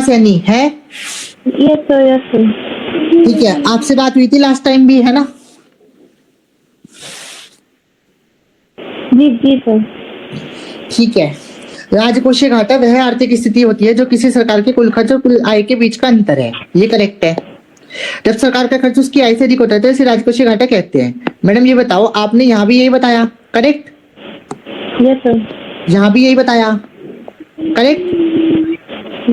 सैनी है। Yes sir, yes sir. ठीक है, आपसे बात हुई थी लास्ट टाइम भी, है ना? जी जी सर। ठीक है। राजकोषीय घाटा वह आर्थिक स्थिति होती है जो किसी सरकार के कुल खर्च और कुल आय के बीच का अंतर है। ये करेक्ट है। जब सरकार का खर्च उसकी आय से अधिक होता है तो इसे राजकोषीय घाटा कहते हैं। मैडम ये बताओ, आपने यहाँ भी यही बताया, करेक्ट? Yes sir. यहाँ भी यही बताया, करेक्ट?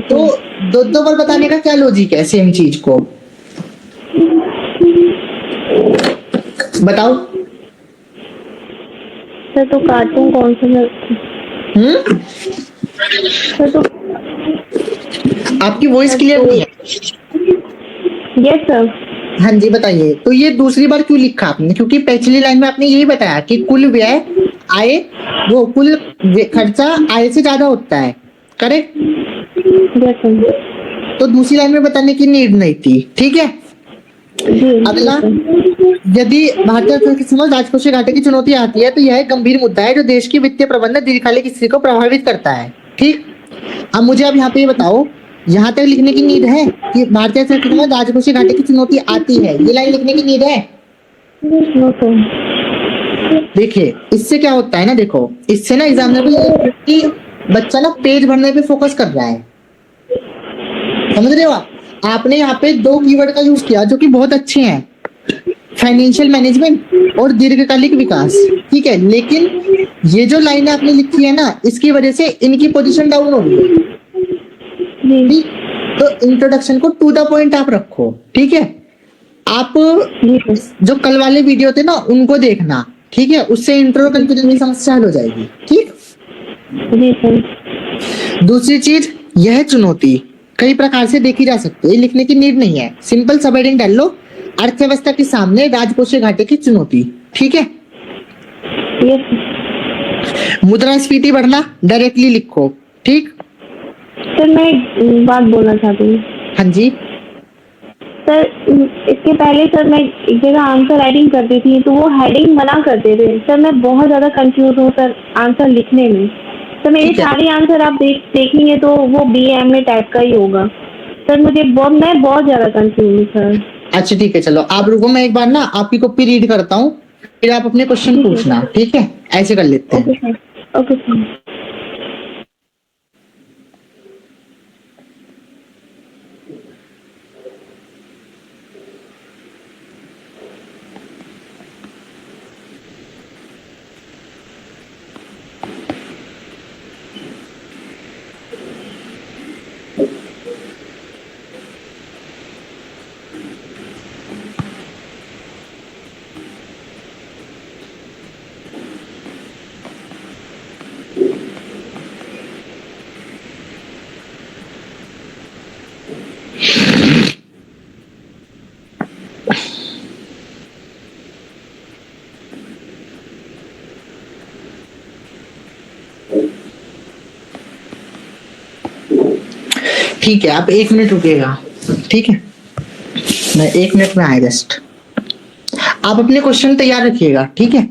तो दो दो बार बताने का क्या लॉजिक है सेम चीज को? बताओ। सर तो काटूं कौन सा सर? तो आपकी वॉइस सर क्लियर तो नहीं है। Yes sir. हाँ जी बताइए। तो ये दूसरी बार क्यों लिखा आपने? क्योंकि पिछली लाइन में आपने यही बताया कि कुल व्यय आय, वो कुल खर्चा आय से ज्यादा होता है, करेक्ट? Yes sir. तो दूसरी लाइन में बताने की नीड नहीं थी, ठीक है? जी अगला, सर। यदि भारतीय अर्थव्यवस्था के समय राजकोषीय घाटे की चुनौती आती है तो यह एक गंभीर मुद्दा है जो देश की वित्तीय प्रबंधन दीर्घकालिक स्थिति को प्रभावित करता है। ठीक। अब मुझे अब यहाँ पे ये बताओ, यहाँ तक लिखने की नीड है कि भारतीय अर्थव्यवस्था में राजकोषीय घाटे की चुनौती आती है, ये लाइन लिखने की नीड है? No sir. देखिए इससे क्या होता है ना, देखो इससे ना एग्जामिनर की बच्चा ना पेज भरने पे फोकस कर रहा है, समझ रहे हो आप? आपने यहाँ पे दो कीवर्ड का यूज किया जो कि बहुत अच्छे हैं, फाइनेंशियल मैनेजमेंट और दीर्घकालिक विकास, ठीक है? लेकिन ये जो लाइन आपने लिखी है ना, इसकी वजह से इनकी पोजीशन डाउन हो रही है। ठीक, तो इंट्रोडक्शन को टू द पॉइंट आप रखो, ठीक है? आप जो कल वाले वीडियो थे ना उनको देखना, ठीक है? उससे इंट्रो कंफ्यूजन की समस्या हल हो जाएगी, ठीक? जी सर। दूसरी चीज, यह चुनौती कई प्रकार से देखी जा सकती है, लिखने की नीड नहीं है, सिंपल सब हेडिंग डाल लो, अर्थव्यवस्था के सामने राजकोषीय घाटे की चुनौती, ठीक है? मुद्रास्फीति बढ़ना डायरेक्टली लिखो, ठीक? सर मैं एक बात बोलना चाहती हूँ। हाँ जी। सर इसके पहले सर मैं एक जगह आंसर राइटिंग करती थी तो वो हेडिंग मना करते थे। सर मैं बहुत ज्यादा कंफ्यूज हूँ सर आंसर लिखने में। सर मेरे सारे आंसर आप देखेंगे तो वो BA टाइप का ही होगा। सर मैं बहुत ज्यादा कंफ्यूज हूँ सर। अच्छा ठीक है, चलो आप रुको, मैं एक बार ना आपकी कॉपी रीड करता हूँ, फिर आप अपने क्वेश्चन पूछना, ठीक है? ऐसे कर लेते हैं। Okay sir. Okay sir. ठीक है, आप 1 मिनट रुकिएगा, ठीक है? मैं 1 मिनट में आया जस्ट। आप अपने क्वेश्चन तैयार रखिएगा, ठीक है?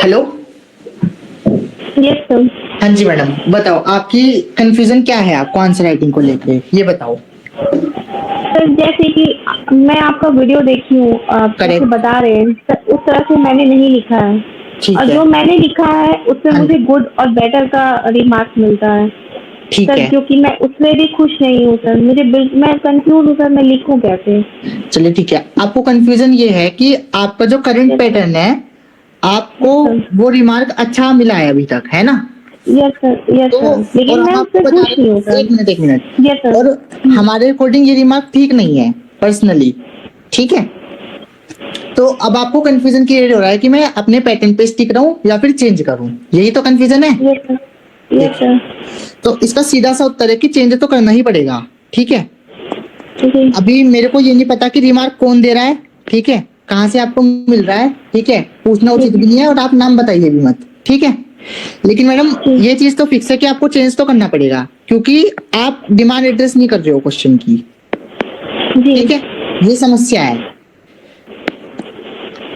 हेलो। Yes sir. हाँ जी मैडम, बताओ आपकी कंफ्यूजन क्या है, आपको आंसर राइटिंग को लेके ये बताओ। सर जैसे कि मैं आपका वीडियो देखी हूँ, आप जैसे बता रहे हैं सर, उस तरह से मैंने नहीं लिखा है। और जो मैंने लिखा है उससे मुझे गुड और बेटर का रिमार्क मिलता है सर, क्योंकि मैं उसमें भी खुश नहीं हूँ सर। मैं कंफ्यूज हूँ सर, मैं लिखूं कैसे? चलिए ठीक है, आपको कंफ्यूजन ये है कि आपका जो करंट पैटर्न है, आपको वो रिमार्क अच्छा मिला है अभी तक, है ना? यस सर तो लेकिन और मैं हम उससे आपको बता खुश नहीं हूँ रहे, सर। एक मिनट एक मिनट, यस सर। और हमारे अकॉर्डिंग ये रिमार्क ठीक नहीं है पर्सनली, ठीक है। तो अब आपको कंफ्यूजन क्रिएट हो रहा है कि मैं अपने पैटर्न पे स्टिक रहूं या फिर चेंज करूं, यही तो कंफ्यूजन है। Yes sir. Yes sir. तो इसका सीधा सा उत्तर है कि चेंज तो करना ही पड़ेगा, ठीक है। जी अभी मेरे को ये नहीं पता कि रिमार्क कौन दे रहा है, ठीक है, कहाँ से आपको मिल रहा है, ठीक है, पूछना उचित भी नहीं है, और आप नाम बताइए भी मत, ठीक है। लेकिन मैडम ये चीज तो फिक्स है कि आपको चेंज तो करना पड़ेगा, क्योंकि आप डिमांड एड्रेस नहीं कर रहे हो क्वेश्चन की, ठीक है, ये समस्या है।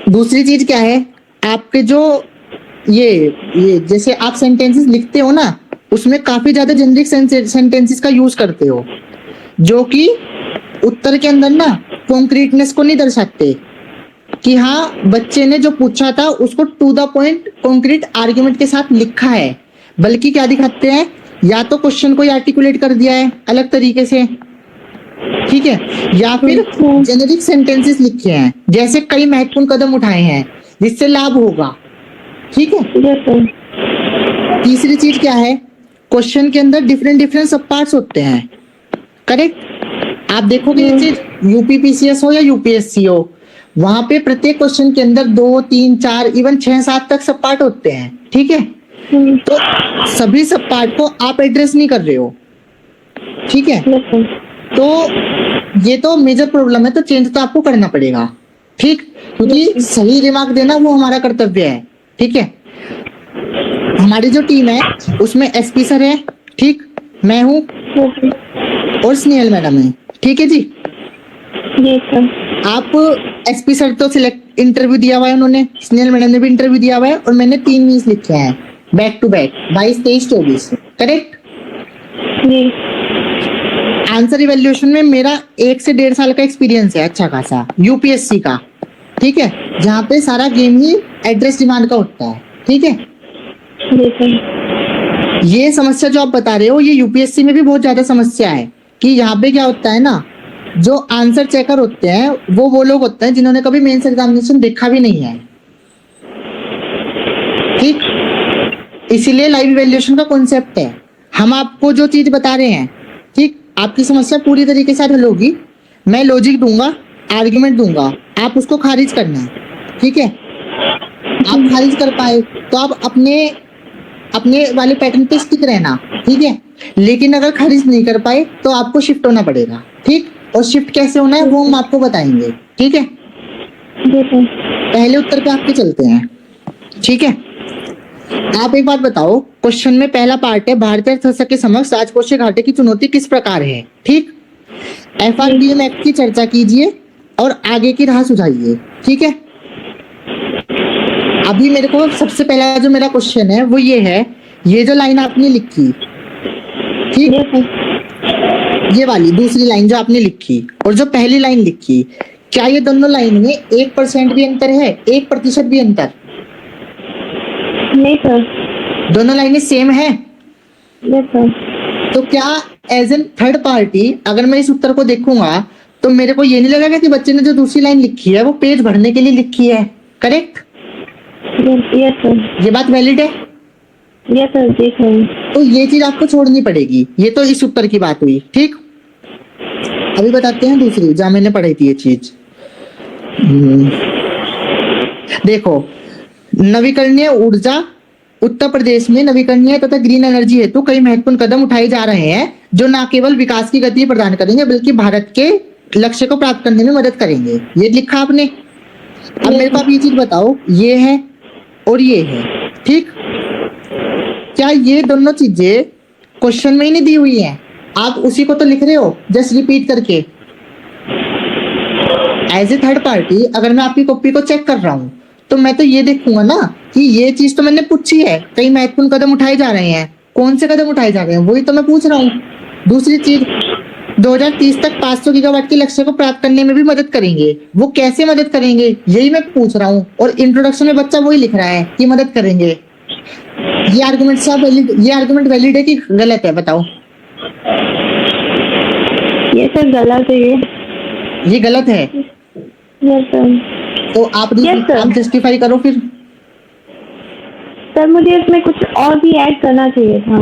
दूसरी चीज क्या है, आपके जो ये जैसे आप सेंटेंसेस लिखते हो ना, उसमें काफी ज्यादा जेनरिक सेंटेंसेस का यूज करते हो, जो कि उत्तर के अंदर ना कॉन्क्रीटनेस को नहीं दर्शाते, कि हाँ बच्चे ने जो पूछा था उसको to the point concrete argument के साथ लिखा है, बल्कि क्या दिखाते हैं, या तो क्वेश्चन को आर्टिकुलेट कर दिया है अलग तरीके से, ठीक है, या फिर जेनेरिक सेंटेंसेस लिखे हैं, जैसे कई महत्वपूर्ण कदम उठाए हैं जिससे लाभ होगा, ठीक है। Yes sir. तीसरी चीज क्या है, क्वेश्चन के अंदर डिफरेंट डिफरेंट सब पार्ट्स होते हैं, करेक्ट। आप देखोगे ये चीज यूपीपीसीएस हो या यूपीएससी हो, वहां पे प्रत्येक क्वेश्चन के अंदर 2 3 4 इवन 6 7 तक सब पार्ट होते हैं, ठीक है। तो सभी सब पार्ट को आप एड्रेस नहीं कर रहे हो, ठीक है। तो ये तो मेजर प्रॉब्लम है, तो चेंज तो आपको करना पड़ेगा, ठीक, क्योंकि सही रिमार्क देना वो हमारा कर्तव्य है, ठीक है। हमारी जो टीम है उसमें एसपी सर है, ठीक, मैं हूँ और स्नेहल मैडम है, ठीक है जी। आप एसपी सर तो सिलेक्ट इंटरव्यू दिया हुआ है उन्होंने, स्नेहल मैडम ने भी इंटरव्यू दिया हुआ है, और मैंने 3 मीन्स लिखे हैं back to back 22 23 24, correct. Answer evaluation में मेरा 1 से 1.5 साल का एक्सपीरियंस है अच्छा खासा यूपीएससी का, ठीक है, जहाँ पे सारा गेम ही एड्रेस डिमांड का होता है, ठीक है। ये समस्या जो आप बता रहे हो ये यूपीएससी में भी बहुत ज्यादा समस्या है, कि यहाँ पे क्या होता है ना, जो आंसर चेकर होते हैं वो लोग होते हैं जिन्होंने कभी मेंस एग्जामिनेशन देखा भी नहीं है, ठीक। इसीलिए लाइव इवैल्यूएशन का कॉन्सेप्ट है, हम आपको जो चीज बता रहे हैं, ठीक, आपकी समस्या पूरी तरीके से हल होगी, मैं लॉजिक दूंगा, आर्गुमेंट दूंगा, आप उसको खारिज करना है, ठीक है। आप खारिज कर पाए तो आप अपने वाले पैटर्न पे स्टिक रहना, ठीक है। लेकिन अगर खारिज नहीं कर पाए तो आपको शिफ्ट होना पड़ेगा, ठीक, और शिफ्ट कैसे होना है वो हम आपको बताएंगे, ठीक है। पहले उत्तर पे आपके चलते हैं, ठीक है। आप एक बात बताओ, क्वेश्चन में पहला पार्ट है भारतीय अर्थव्यवस्था के समक्ष राजकोषीय घाटे की चुनौती किस प्रकार है, ठीक। एफआरबीएम एक्ट की चर्चा कीजिए और आगे की राह सुझाइए, ठीक है। अभी मेरे को सबसे पहला जो मेरा क्वेश्चन है वो ये है, ये जो लाइन आपने लिखी, ठीक, ये वाली दूसरी लाइन जो आपने लिखी और जो पहली लाइन लिखी, क्या ये दोनों लाइन में 1% भी अंतर है, 1% भी अंतर? नहीं सर। दोनों लाइनें सेम है? Yes sir. तो क्या एज एन थर्ड पार्टी अगर मैं इस उत्तर को देखूंगा तो मेरे को ये नहीं लगेगा कि बच्चे ने जो दूसरी लाइन लिखी है वो पेज भरने के लिए लिखी है, करेक्ट? Yes sir. ये बात वैलिड है? यस सर, देख रहे हैं। तो ये चीज आपको छोड़नी पड़ेगी, ये तो इस उत्तर की बात हुई, ठीक। अभी बताते हैं दूसरी जहां मैंने पढ़ी थी ये चीज। देखो, नवीकरणीय ऊर्जा, उत्तर प्रदेश में नवीकरणीय तथा ग्रीन एनर्जी हेतु कई महत्वपूर्ण कदम उठाए जा रहे हैं जो न केवल विकास की गति प्रदान करेंगे बल्कि भारत के लक्ष्य को प्राप्त करने में मदद करेंगे, ये लिखा आपने। अब मेरे को आप ये चीज बताओ, ये है और ये है, ठीक, क्या ये दोनों चीजें क्वेश्चन में ही नहीं दी हुई है? आप उसी को तो लिख रहे हो जस्ट रिपीट करके। एज ए थर्ड पार्टी अगर मैं आपकी कॉपी को चेक कर रहा हूं तो मैं तो ये देखूंगा ना कि ये चीज तो मैंने पूछी है, कई महत्वपूर्ण कदम उठाए जा रहे हैं, कौन से कदम उठाए जा रहे हैं वही तो मैं पूछ रहा हूँ। दूसरी चीज, 2030 तक 500 गीगावाट के लक्ष्य को प्राप्त करने में भी मदद करेंगे, वो कैसे मदद करेंगे यही मैं पूछ रहा हूँ, और इंट्रोडक्शन में बच्चा वही लिख रहा है कि मदद करेंगे। ये आर्गुमेंट सब वैलिड, ये आर्गुमेंट वैलिड है कि गलत है बताओ? ये सर गलत है। ये गलत है? Yes sir. तो आप जस्टिफाई करो फिर। सर मुझे इसमें कुछ और भी ऐड करना चाहिए था।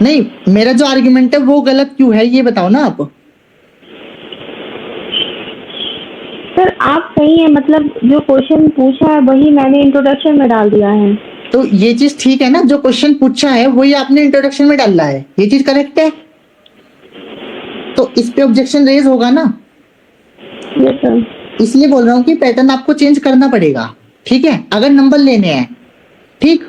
नहीं, मेरा जो आर्गुमेंट है वो गलत क्यों है ये बताओ ना आप। सर आप सही है, मतलब जो क्वेश्चन पूछा है वही मैंने इंट्रोडक्शन में डाल दिया है। तो ये चीज ठीक है ना, जो क्वेश्चन पूछा है वही आपने इंट्रोडक्शन में डाला है, ये चीज करेक्ट है। तो इस पे ऑब्जेक्शन रेज होगा ना। Yes sir. इसलिए बोल रहा हूँ कि पैटर्न आपको चेंज करना पड़ेगा, ठीक है, अगर नंबर लेने हैं। ठीक।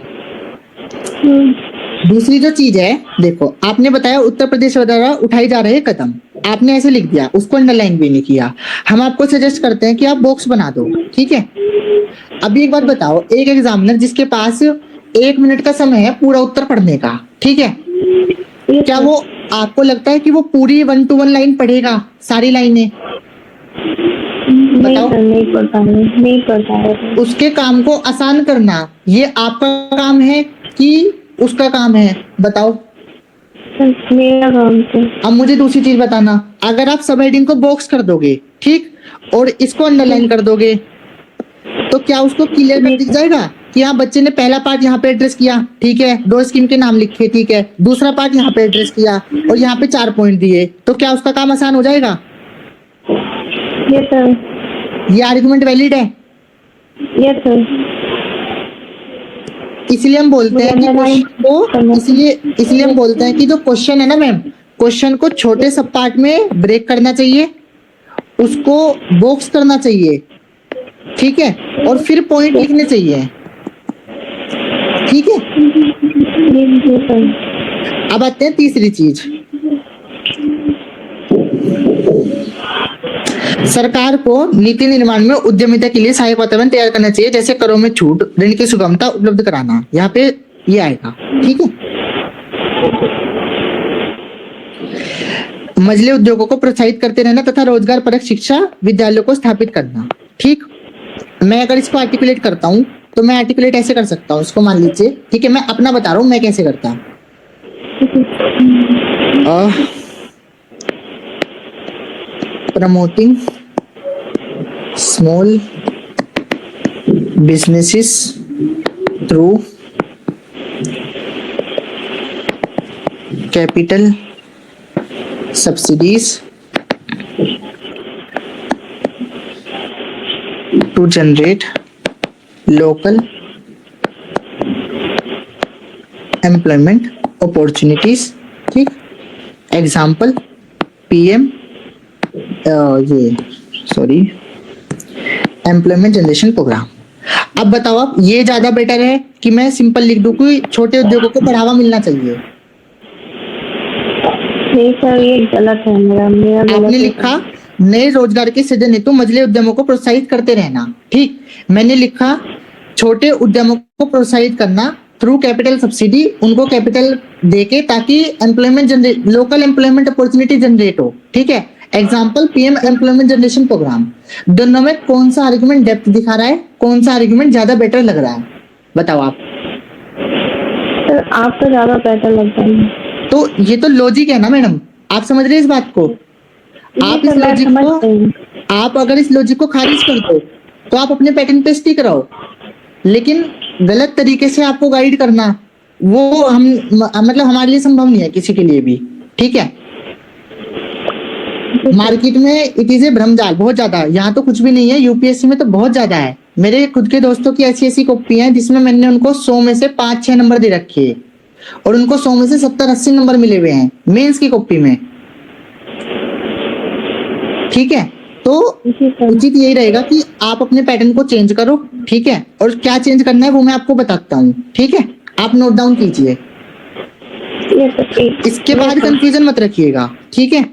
दूसरी जो चीज है, देखो आपने बताया उत्तर प्रदेश द्वारा उठाए जा रहे कदम, आपने ऐसे लिख दिया, उसको अंडरलाइन भी नहीं किया। हम आपको सजेस्ट करते हैं कि आप बॉक्स बना दो, ठीक है। अभी एक बात बताओ, एक एग्जामिनर जिसके पास 1 मिनट का समय है पूरा उत्तर पढ़ने का, ठीक है, क्या वो आपको लगता है कि वो पूरी 1 to 1 लाइन पढ़ेगा, सारी लाइनें? नहीं सर, नहीं पढ़ता है। उसके काम को आसान करना ये आपका काम है कि उसका काम है, बताओ। मेरा काम है। अब मुझे दूसरी चीज बताना, अगर आप सब हेडिंग को बॉक्स कर दोगे, ठीक, और इसको अंडरलाइन कर दोगे, तो क्या उसको क्लियर कर दिख जाएगा कि हाँ बच्चे ने पहला पार्ट यहाँ पे एड्रेस किया, ठीक है, 2 स्कीम के नाम लिखे, ठीक है, दूसरा पार्ट यहाँ पे एड्रेस किया और यहाँ पे 4 पॉइंट दिए, तो क्या उसका काम आसान हो जाएगा? Yes sir. ये आर्गुमेंट वैलिड है? Yes sir. इसलिए हम बोलते हैं कि क्वेश्चन को, इसलिए हम बोलते हैं कि जो क्वेश्चन है ना मैम, क्वेश्चन को छोटे सब पार्ट में ब्रेक करना चाहिए, उसको बॉक्स करना चाहिए, ठीक है, और फिर पॉइंट लिखने चाहिए, ठीक है। अब आते हैं तीसरी चीज, सरकार को नीति निर्माण में उद्यमिता के लिए सहायक वातावरण तैयार करना चाहिए, जैसे करों में छूट, ऋण की सुगमता उपलब्ध कराना, यहाँ पे ये आएगा, ठीक है। मझले उद्योगों को प्रोत्साहित करते रहना तथा रोजगार परक शिक्षा विद्यालयों को स्थापित करना, ठीक। मैं अगर इसको आर्टिकुलेट करता हूँ तो मैं आर्टिकुलेट ऐसे कर सकता हूँ, इसको मान लीजिए, ठीक है, मैं अपना बता रहा हूँ मैं कैसे करता हूँ। Promoting small businesses through capital subsidies to generate local employment opportunities, ठीक। Example PM employment generation program. अब बताओ आप, ये ज्यादा बेटर है कि मैं सिंपल लिख दूं कि छोटे उद्योगों को बढ़ावा मिलना चाहिए? नहीं सर, ये गलत है। मेरा आपने लिखा नए रोजगार के सृजन हेतु मझले उद्यमों को प्रोत्साहित करते रहना, ठीक। मैंने लिखा छोटे उद्यमों को प्रोत्साहित करना थ्रू कैपिटल सब्सिडी, उनको कैपिटल देके ताकि employment generate, local employment opportunity generate हो, ठीक है। Example PM employment generation program. दोनों में कौन सा आर्गुमेंट डेप्थ दिखा रहा है, कौन सा आर्गुमेंट ज्यादा बेटर लग रहा है, बताओ आप। सर आपको ज्यादा बेटर लगता है। तो ये तो लॉजिक है ना मैडम, आप समझ रहे हैं इस बात को? आप इस लॉजिक को, आप अगर इस लॉजिक को खारिज कर दो तो आप अपने पैटर्न पे स्टिक रहो, लेकिन गलत तरीके से आपको गाइड करना वो हम मतलब हमारे लिए संभव नहीं है, किसी के लिए भी, ठीक है। मार्केट में इट इज ए भ्रमजाल बहुत ज्यादा, यहाँ तो कुछ भी नहीं है, यूपीएससी में तो बहुत ज्यादा है। मेरे खुद के दोस्तों की ऐसी कॉपी है जिसमें मैंने उनको 100 में से 5-6 नंबर दे रखे हैं और उनको 100 में से 70-80 नंबर मिले हुए हैं मेंस की कॉपी में, ठीक है। तो उचित यही रहेगा कि आप अपने पैटर्न को चेंज करो, ठीक है, और क्या चेंज करना है वो मैं आपको बताता हूँ, ठीक है, आप नोट डाउन कीजिए। इसके बाद कंफ्यूजन मत रखिएगा, ठीक है।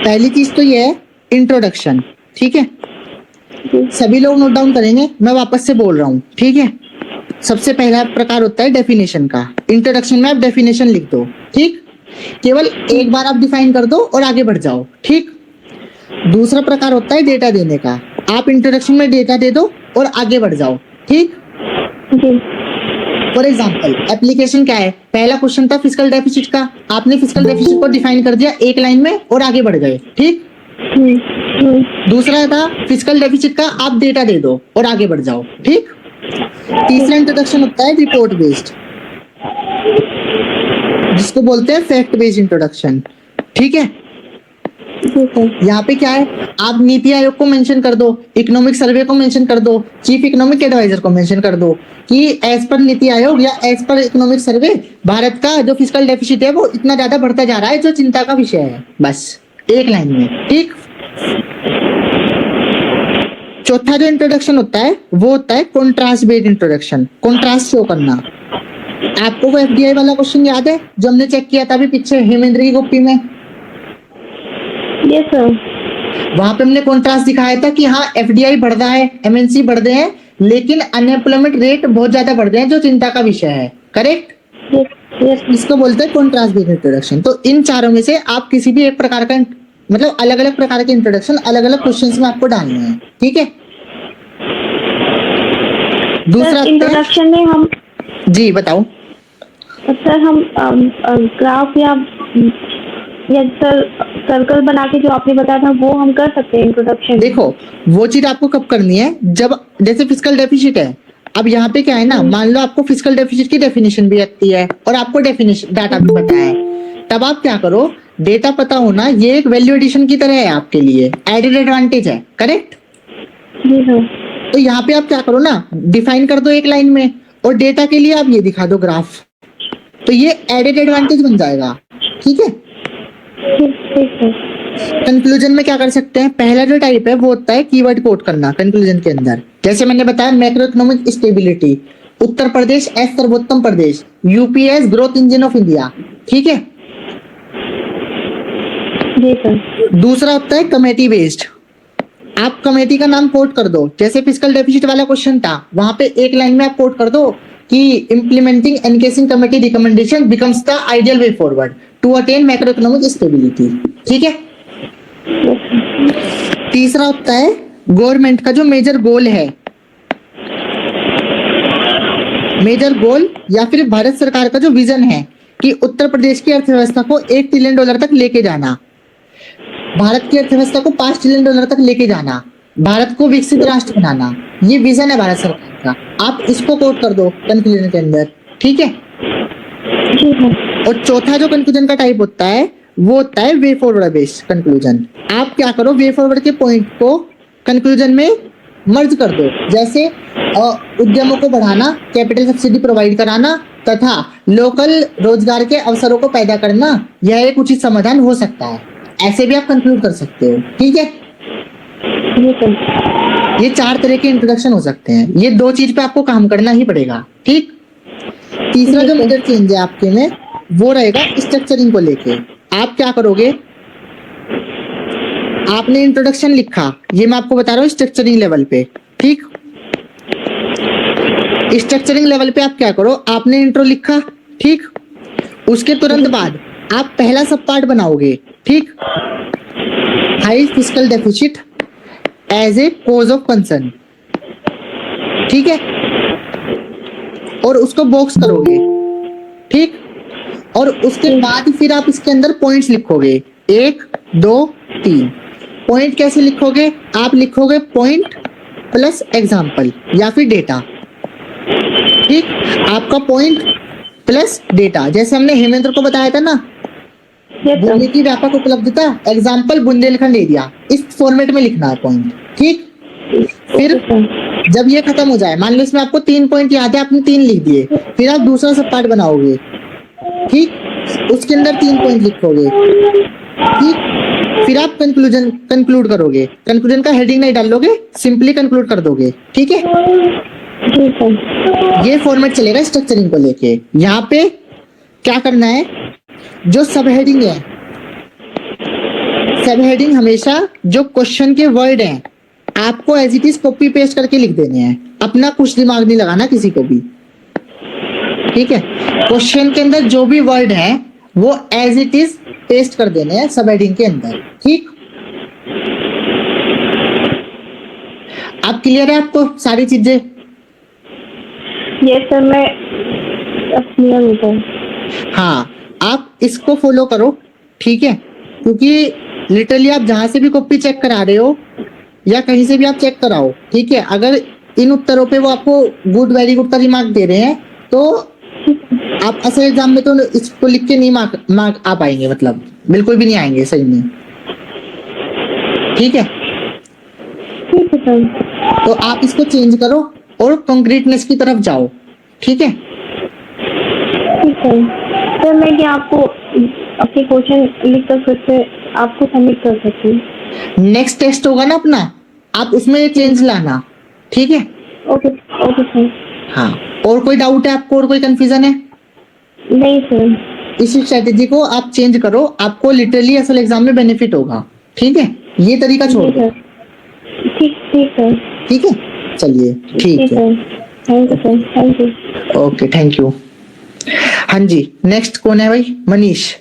पहली चीज तो ये है इंट्रोडक्शन, ठीक है, सभी लोग नोट डाउन करेंगे, मैं वापस से बोल रहा हूँ, ठीक है। सबसे पहला प्रकार होता है डेफिनेशन का। इंट्रोडक्शन में आप डेफिनेशन लिख दो, ठीक, केवल एक बार आप डिफाइन कर दो और आगे बढ़ जाओ, ठीक। दूसरा प्रकार होता है डेटा देने का, आप इंट्रोडक्शन में डेटा दे दो और आगे बढ़ जाओ, ठीक। फॉर एग्जाम्पल एप्लीकेशन क्या है, पहला क्वेश्चन था फिस्कल डेफिसिट का, आपने फिस्कल डेफिसिट को डिफाइन कर दिया एक लाइन में और आगे बढ़ गए, ठीक। दूसरा था फिस्कल डेफिसिट का, आप डेटा दे दो और आगे बढ़ जाओ, ठीक। तीसरा इंट्रोडक्शन होता है रिपोर्ट बेस्ड, जिसको बोलते हैं फैक्ट बेस्ड इंट्रोडक्शन। ठीक है, यहाँ पे क्या है, आप नीति आयोग को मेंशन कर दो, इकोनॉमिक सर्वे को मेंशन कर दो, चीफ इकोनॉमिक एडवाइजर को मेंशन कर दो कि एज पर नीति आयोग या as per economic survey Bharat का जो फिस्कल डेफिसिट है वो इतना ज्यादा बढ़ता जा रहा है जो चिंता का विषय है। बस एक लाइन में। ठीक, चौथा जो इंट्रोडक्शन होता है वो होता है contrast based introduction, contrast show करना। आपको वो एफडीआई वाला क्वेश्चन याद है जो हमने चेक किया था अभी पीछे हेमेंद्र की कॉपी में? Yes sir. वहां पे हमने कॉन्ट्रास्ट दिखाया था कि हाँ एफडीआई बढ़ रहा है, एमएनसी बढ़ रहे हैं, लेकिन अनएम्प्लॉयमेंट रेट बहुत ज्यादा बढ़ रहे हैं जो चिंता का विषय है। करेक्ट? इसको बोलते हैं कॉन्ट्रास्ट बेस्ड इंट्रोडक्शन। तो इन चारों में से आप किसी भी एक प्रकार का मतलब अलग अलग प्रकार के इंट्रोडक्शन अलग अलग क्वेश्चंस में आपको डालने हैं। ठीक है, दूसरा इंट्रोडक्शन में हम जी बताओ सर, हम ग्राफ या सर्कल बना के जो आपने बताया था वो हम कर सकते हैं इंट्रोडक्शन। देखो वो चीज आपको कब करनी है, जब जैसे फिस्कल डेफिसिट है, अब यहाँ पे क्या है ना, मान लो आपको फिस्कल डेफिसिट की डेफिनेशन भी आती है और आपको डेफिनेशन डाटा भी पता है, तब आप क्या करो, डेटा पता होना ये एक वैल्यू एडिशन की तरह है आपके लिए, एडेड एडवांटेज है। करेक्ट? जी सर। तो यहाँ पे आप क्या करो ना, डिफाइन कर दो एक लाइन में और डेटा के लिए आप ये दिखा दो ग्राफ, तो ये एडेड एडवांटेज बन जाएगा। ठीक है, कंक्लूजन में क्या कर सकते हैं, पहला जो टाइप है वो होता है कीवर्ड कोट करना कंक्लूजन के अंदर। जैसे मैंने बताया macro economic stability, Uttar Pradesh as सर्वोत्तम प्रदेश, UP as growth engine of India. ठीक है, जी सर। दूसरा होता है कमेटी बेस्ड, आप कमेटी का नाम कोट कर दो, जैसे फिस्कल डेफिसिट वाला क्वेश्चन था वहां पे एक लाइन में आप कोट कर दो कि इंप्लीमेंटिंग एनकेसिंग committee recommendation becomes the ideal way forward to attain macro economic stability. ठीक है, तीसरा होता है गवर्नमेंट का जो मेजर गोल है, मेजर गोल या फिर भारत सरकार का जो विजन है कि उत्तर प्रदेश की अर्थव्यवस्था को $1 ट्रिलियन तक लेके जाना, भारत की अर्थव्यवस्था को $5 ट्रिलियन तक लेके जाना, भारत को विकसित राष्ट्र बनाना, ये विजन है भारत सरकार का। आप इसको कोट कर दो कंक्लूजन के अंदर। ठीक है, और चौथा जो कंक्लूजन का टाइप होता है वो होता है वे फॉरवर्ड बेस्ड कंक्लूजन। आप क्या करो, वे फॉरवर्ड के पॉइंट को कंक्लूजन में मर्ज कर दो, जैसे उद्यमों को बढ़ाना, कैपिटल सब्सिडी प्रोवाइड कराना तथा लोकल रोजगार के अवसरों को पैदा करना, यह एक उचित समाधान हो सकता है। ऐसे भी आप कंक्लूड कर सकते हो। ठीक है, ये 4 तरह के इंट्रोडक्शन हो सकते हैं, ये 2 चीज पे आपको काम करना ही पड़ेगा। ठीक, तीसरा जो मेजर चेंज है आपके में वो रहेगा स्ट्रक्चरिंग को लेके। आप क्या करोगे, आपने इंट्रोडक्शन लिखा, ये मैं आपको बता रहा हूँ स्ट्रक्चरिंग लेवल पे। ठीक, स्ट्रक्चरिंग लेवल पे आप क्या करो, आपने इंट्रो लिखा, ठीक, उसके तुरंत बाद आप पहला सब पार्ट बनाओगे। ठीक, high fiscal deficit as a cause of concern. ठीक है, और उसको बॉक्स करोगे। ठीक, और उसके बाद फिर आप इसके अंदर पॉइंट्स लिखोगे, 1 2 3। पॉइंट कैसे लिखोगे, आप लिखोगे पॉइंट प्लस एग्जाम्पल या फिर डेटा। ठीक, आपका पॉइंट प्लस डेटा, जैसे हमने हेमेंद्र को बताया था ना, भूमि की व्यापक उपलब्धता एग्जाम्पल बुंदेलखंड एरिया, इस फॉर्मेट में लिखना है पॉइंट। ठीक, फिर जब ये खत्म हो जाए, मान लो इसमें आपको 3 पॉइंट याद है, आपने 3 लिख दिए, फिर आप दूसरा सब पार्ट बनाओगे। ठीक, उसके अंदर 3 पॉइंट लिखोगे। ठीक, फिर आप कंक्लूड करोगे, कंक्लूजन का हेडिंग नहीं डालोगे, सिंपली कंक्लूड कर दोगे। ठीक है, ये फॉर्मेट चलेगा स्ट्रक्चरिंग को लेके। यहाँ पे क्या करना है, जो सब हेडिंग है, सब हेडिंग हमेशा जो क्वेश्चन के वर्ड हैं आपको as it is copy paste करके लिख देने हैं, अपना कुछ दिमाग नहीं लगाना किसी को भी। ठीक है, क्वेश्चन के अंदर जो भी वर्ड है वो एज इट इज पेस्ट कर देने हैं सब हेडिंग के अंदर। ठीक, अब क्लियर है आपको सारी चीजें? यस सर, मैं क्लियर हो गया। हाँ, आप इसको फॉलो करो। ठीक है, क्योंकि लिटरली आप जहां से भी कॉपी चेक करा रहे हो या कहीं से भी आप चेक कराओ, ठीक है, अगर इन उत्तरों पे वो आपको गुड वेरी गुड का रिमार्क दे रहे हैं, तो आप असल एग्जाम में तो इसको लिख के नहीं मार्क आ पाएंगे, मतलब बिल्कुल भी नहीं आएंगे सही में। ठीक है, ठीक है सर। तो आप इसको चेंज करो और कंक्रीटनेस की तरफ जाओ। ठीक है, ठीक है सर, मैं क्या आपको अपने क्वेश्चन लिख कर फिर से आपको सबमिट कर सकती हूँ? नेक्स्ट टेस्ट होगा ना अपना, आप उसमें ये चेंज लाना। ठीक है, ओके ओके सर। हाँ, और कोई डाउट है आपको, और कोई कंफ्यूजन है? नहीं सर। इस स्ट्रेटेजी को आप चेंज करो, आपको लिटरली असल एग्जाम में बेनिफिट होगा। ठीक है, ये तरीका छोड़ दो। ठीक ठीक है। ठीक है, चलिए ठीक है, thank you sir, thank you. Okay thank you. हाँ जी, नेक्स्ट कौन है भाई? मनीष,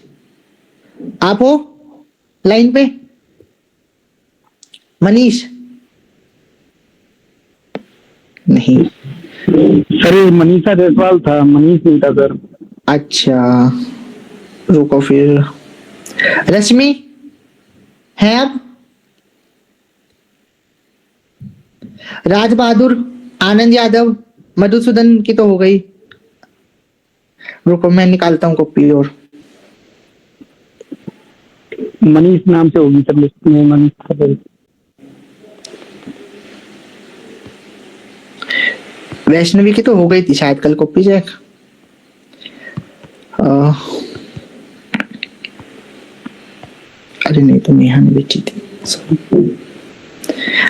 आप हो लाइन पे? मनीष नहीं सर, ये मनीषा जायसवाल था, मनीष नहीं था सर। अच्छा, रुको फिर। रश्मि है अब? राज बहादुर, आनंद यादव, मधुसूदन की तो हो गई। रुको मैं निकालता हूँ कॉपी। और मनीष नाम से होगी सर लिस्ट में, मनीष था सर। वैष्णवी की तो हो गई थी शायद कल कॉपी चेक। अरे नहीं, तो नेहा ने बेची थी।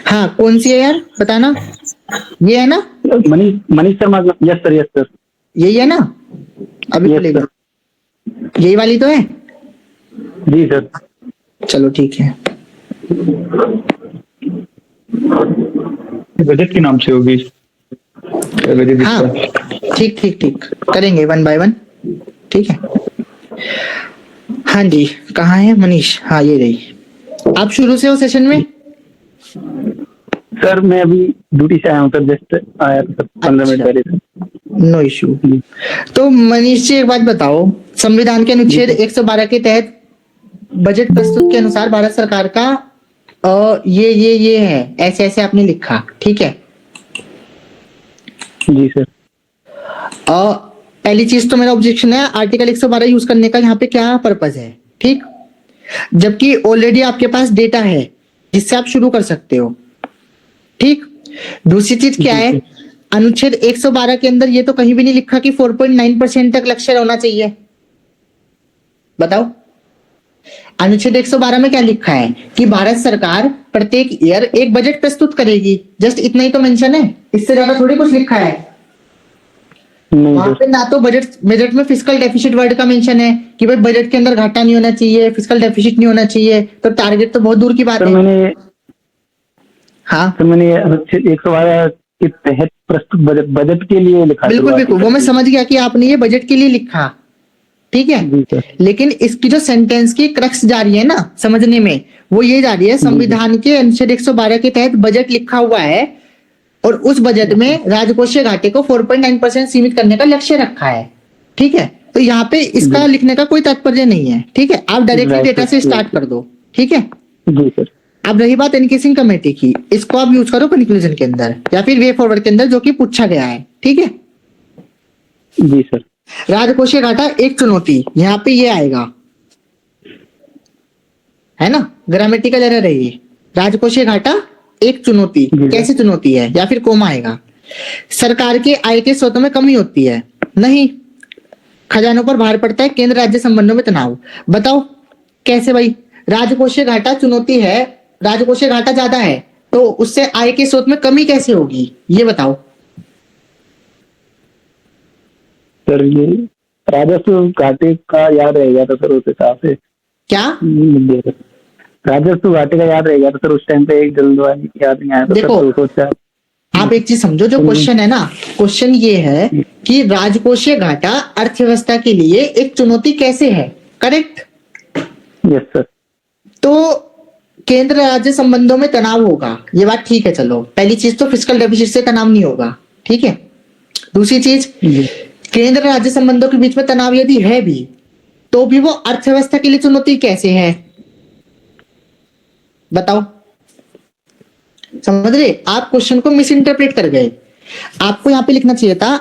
हाँ, कौन सी है यार बताना? ये है ना? Manish Sharma. Yes sir, yes sir, यही है ना? अभी यस खुलेगा, सर। यही वाली तो है। जी सर। चलो ठीक है। बजट के नाम से होगी। हाँ ठीक ठीक ठीक, करेंगे वन बाय वन। ठीक है, हाँ जी, कहाँ है मनीष? हाँ ये रही। आप शुरू से हो सेशन में? सर मैं अभी ड्यूटी से आया हूँ सर, जस्ट आया था 15 मिनट पहले सर। No issue. तो मनीष जी एक बात बताओ, संविधान के अनुच्छेद 112 के तहत बजट प्रस्तुत के अनुसार भारत सरकार का ये है, ऐसे ऐसे आपने लिखा। ठीक है जी सर। पहली चीज तो मेरा ऑब्जेक्शन है, आर्टिकल 112 यूज करने का यहाँ पे क्या पर्पस है? ठीक, जबकि ऑलरेडी आपके पास डेटा है जिससे आप शुरू कर सकते हो। ठीक, दूसरी चीज क्या है, अनुच्छेद 112 के अंदर ये तो कहीं भी नहीं लिखा कि 4.9% तक लक्ष्य होना चाहिए। बताओ, अनुच्छेद 112 में क्या लिखा है कि भारत सरकार प्रत्येक ईयर एक बजट प्रस्तुत करेगी। जस्ट इतना ही तो मेंशन है, इससे ज्यादा थोड़ी कुछ लिखा है। वहां पे ना तो बजट में फिस्कल डेफिसिट वर्ड का मेंशन है कि भाई बजट के अंदर घाटा नहीं होना चाहिए, फिस्कल डेफिसिट नहीं होना चाहिए, तो टारगेट तो बहुत दूर की बात है। हाँ तो मैंने अनुच्छेद 112 के तहत प्रस्तुत बजट के लिए लिखा। बिल्कुल बिल्कुल, वो मैं समझ गया कि आपने ये बजट के लिए लिखा। ठीक है, लेकिन इसकी जो सेंटेंस की क्रक्स जा रही है ना समझने में, वो ये जा रही है, संविधान के अनुच्छेद 112 के तहत बजट लिखा हुआ है और उस बजट में राजकोषीय घाटे को 4.9% सीमित करने का लक्ष्य रखा है। ठीक है, तो यहाँ पे इसका लिखने का कोई तात्पर्य नहीं है। ठीक है, आप डायरेक्टली डेटा से स्टार्ट कर दो। ठीक है जी सर। अब रही बात एनकेसिंग कमेटी की, इसको आप यूज करो कंक्लूजन के अंदर या फिर वे फॉरवर्ड के अंदर जो कि पूछा गया है। ठीक है जी सर। राजकोषीय घाटा एक चुनौती, यहाँ पे ये आएगा, है ना? ग्रामेटिकल एरर है ये। राजकोषीय घाटा एक चुनौती, कैसी चुनौती है? या फिर कोमा आएगा। सरकार के आय के स्रोतों में कमी होती है, नहीं। खजानों पर भार पड़ता है, केंद्र राज्य संबंधों में तनाव। बताओ कैसे भाई? राजकोषीय घाटा चुनौती है, राजकोषीय घाटा ज्यादा है, तो उससे आय के स्रोत में कमी कैसे होगी, ये बताओ। सर ये राजस्व घाटे का याद रह गया था सर उस हिसाब से। क्या राजस्व घाटे का याद रह गया था सर उस टाइम पे, एक जल्दबाजी याद नहीं आया था। देखो तो सोचा आप एक चीज समझो, जो क्वेश्चन है ना, क्वेश्चन ये है कि राजकोषीय घाटा अर्थव्यवस्था के लिए एक चुनौती कैसे है। करेक्ट? Yes sir. तो केंद्र राज्य संबंधों में तनाव होगा, ये बात ठीक है। चलो, पहली चीज तो फिस्कल डेफिसिट से तनाव नहीं होगा। ठीक है, दूसरी चीज, केंद्र राज्य संबंधों के बीच में तनाव यदि है भी, तो भी वो अर्थव्यवस्था के लिए चुनौती कैसे है? बताओ। समझ रहे, आप क्वेश्चन को मिस इंटरप्रेट कर गए। आपको यहाँ पे लिखना चाहिए था,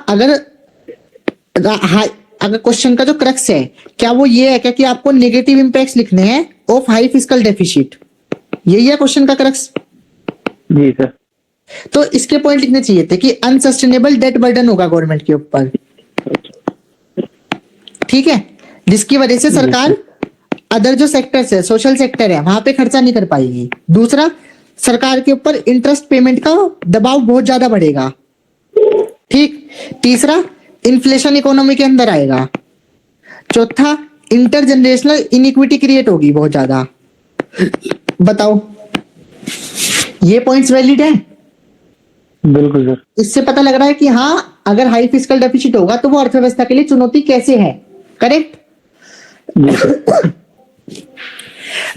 अगर क्वेश्चन का जो क्रक्स है क्या वो ये है क्या कि आपको नेगेटिव इंपैक्ट्स लिखने हैं ऑफ हाई फिस्कल डेफिसिट, यही है क्वेश्चन का क्रक्स। जी सर। तो इसके पॉइंट लिखने चाहिए थे कि अनसस्टेनेबल डेट बर्डन होगा गवर्नमेंट के ऊपर, ठीक है, जिसकी वजह से सरकार अदर जो सेक्टर्स है, सोशल सेक्टर है, वहां पे खर्चा नहीं कर पाएगी। दूसरा, सरकार के ऊपर इंटरेस्ट पेमेंट का दबाव बहुत ज्यादा बढ़ेगा, ठीक। तीसरा, इन्फ्लेशन इकोनॉमी के अंदर आएगा। चौथा, इंटरजनरेशनल इनइक्विटी क्रिएट होगी बहुत ज्यादा। बताओ, ये पॉइंट्स वैलिड है? बिल्कुल सर। इससे पता लग रहा है कि हाँ, अगर हाई फिस्कल डेफिसिट होगा तो वो अर्थव्यवस्था के लिए चुनौती कैसे है, करेक्ट।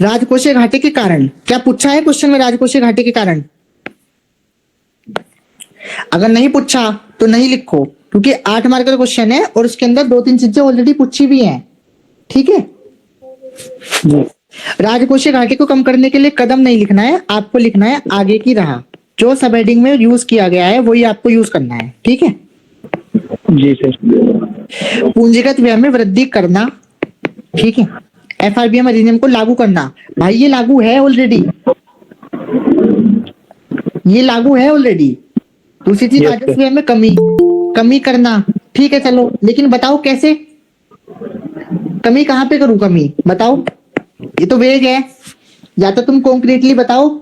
राजकोषीय घाटे के कारण, क्या पूछा है क्वेश्चन में राजकोषीय घाटे के कारण? अगर नहीं पूछा तो नहीं लिखो, क्योंकि 8 मार्क का क्वेश्चन है और उसके अंदर 2-3 चीजें ऑलरेडी पूछी भी हैं, ठीक है। राजकोषीय घाटे को कम करने के लिए कदम नहीं लिखना है, आपको लिखना है आगे की राह। जो सब हेडिंग में यूज किया गया है वही आपको यूज करना है, ठीक है। जी सर। पूंजीगत व्यय में वृद्धि करना, ठीक है। एफआरबीएम अधिनियम को लागू करना, भाई ये लागू है ऑलरेडी, ये लागू है ऑलरेडी। दूसरी चीज, राजस्व व्यय में कमी करना, ठीक है चलो, लेकिन बताओ कैसे कमी, कहां पे करूं कमी, बताओ। ये तो वेग है, या तो तुम कॉन्क्रीटली बताओ।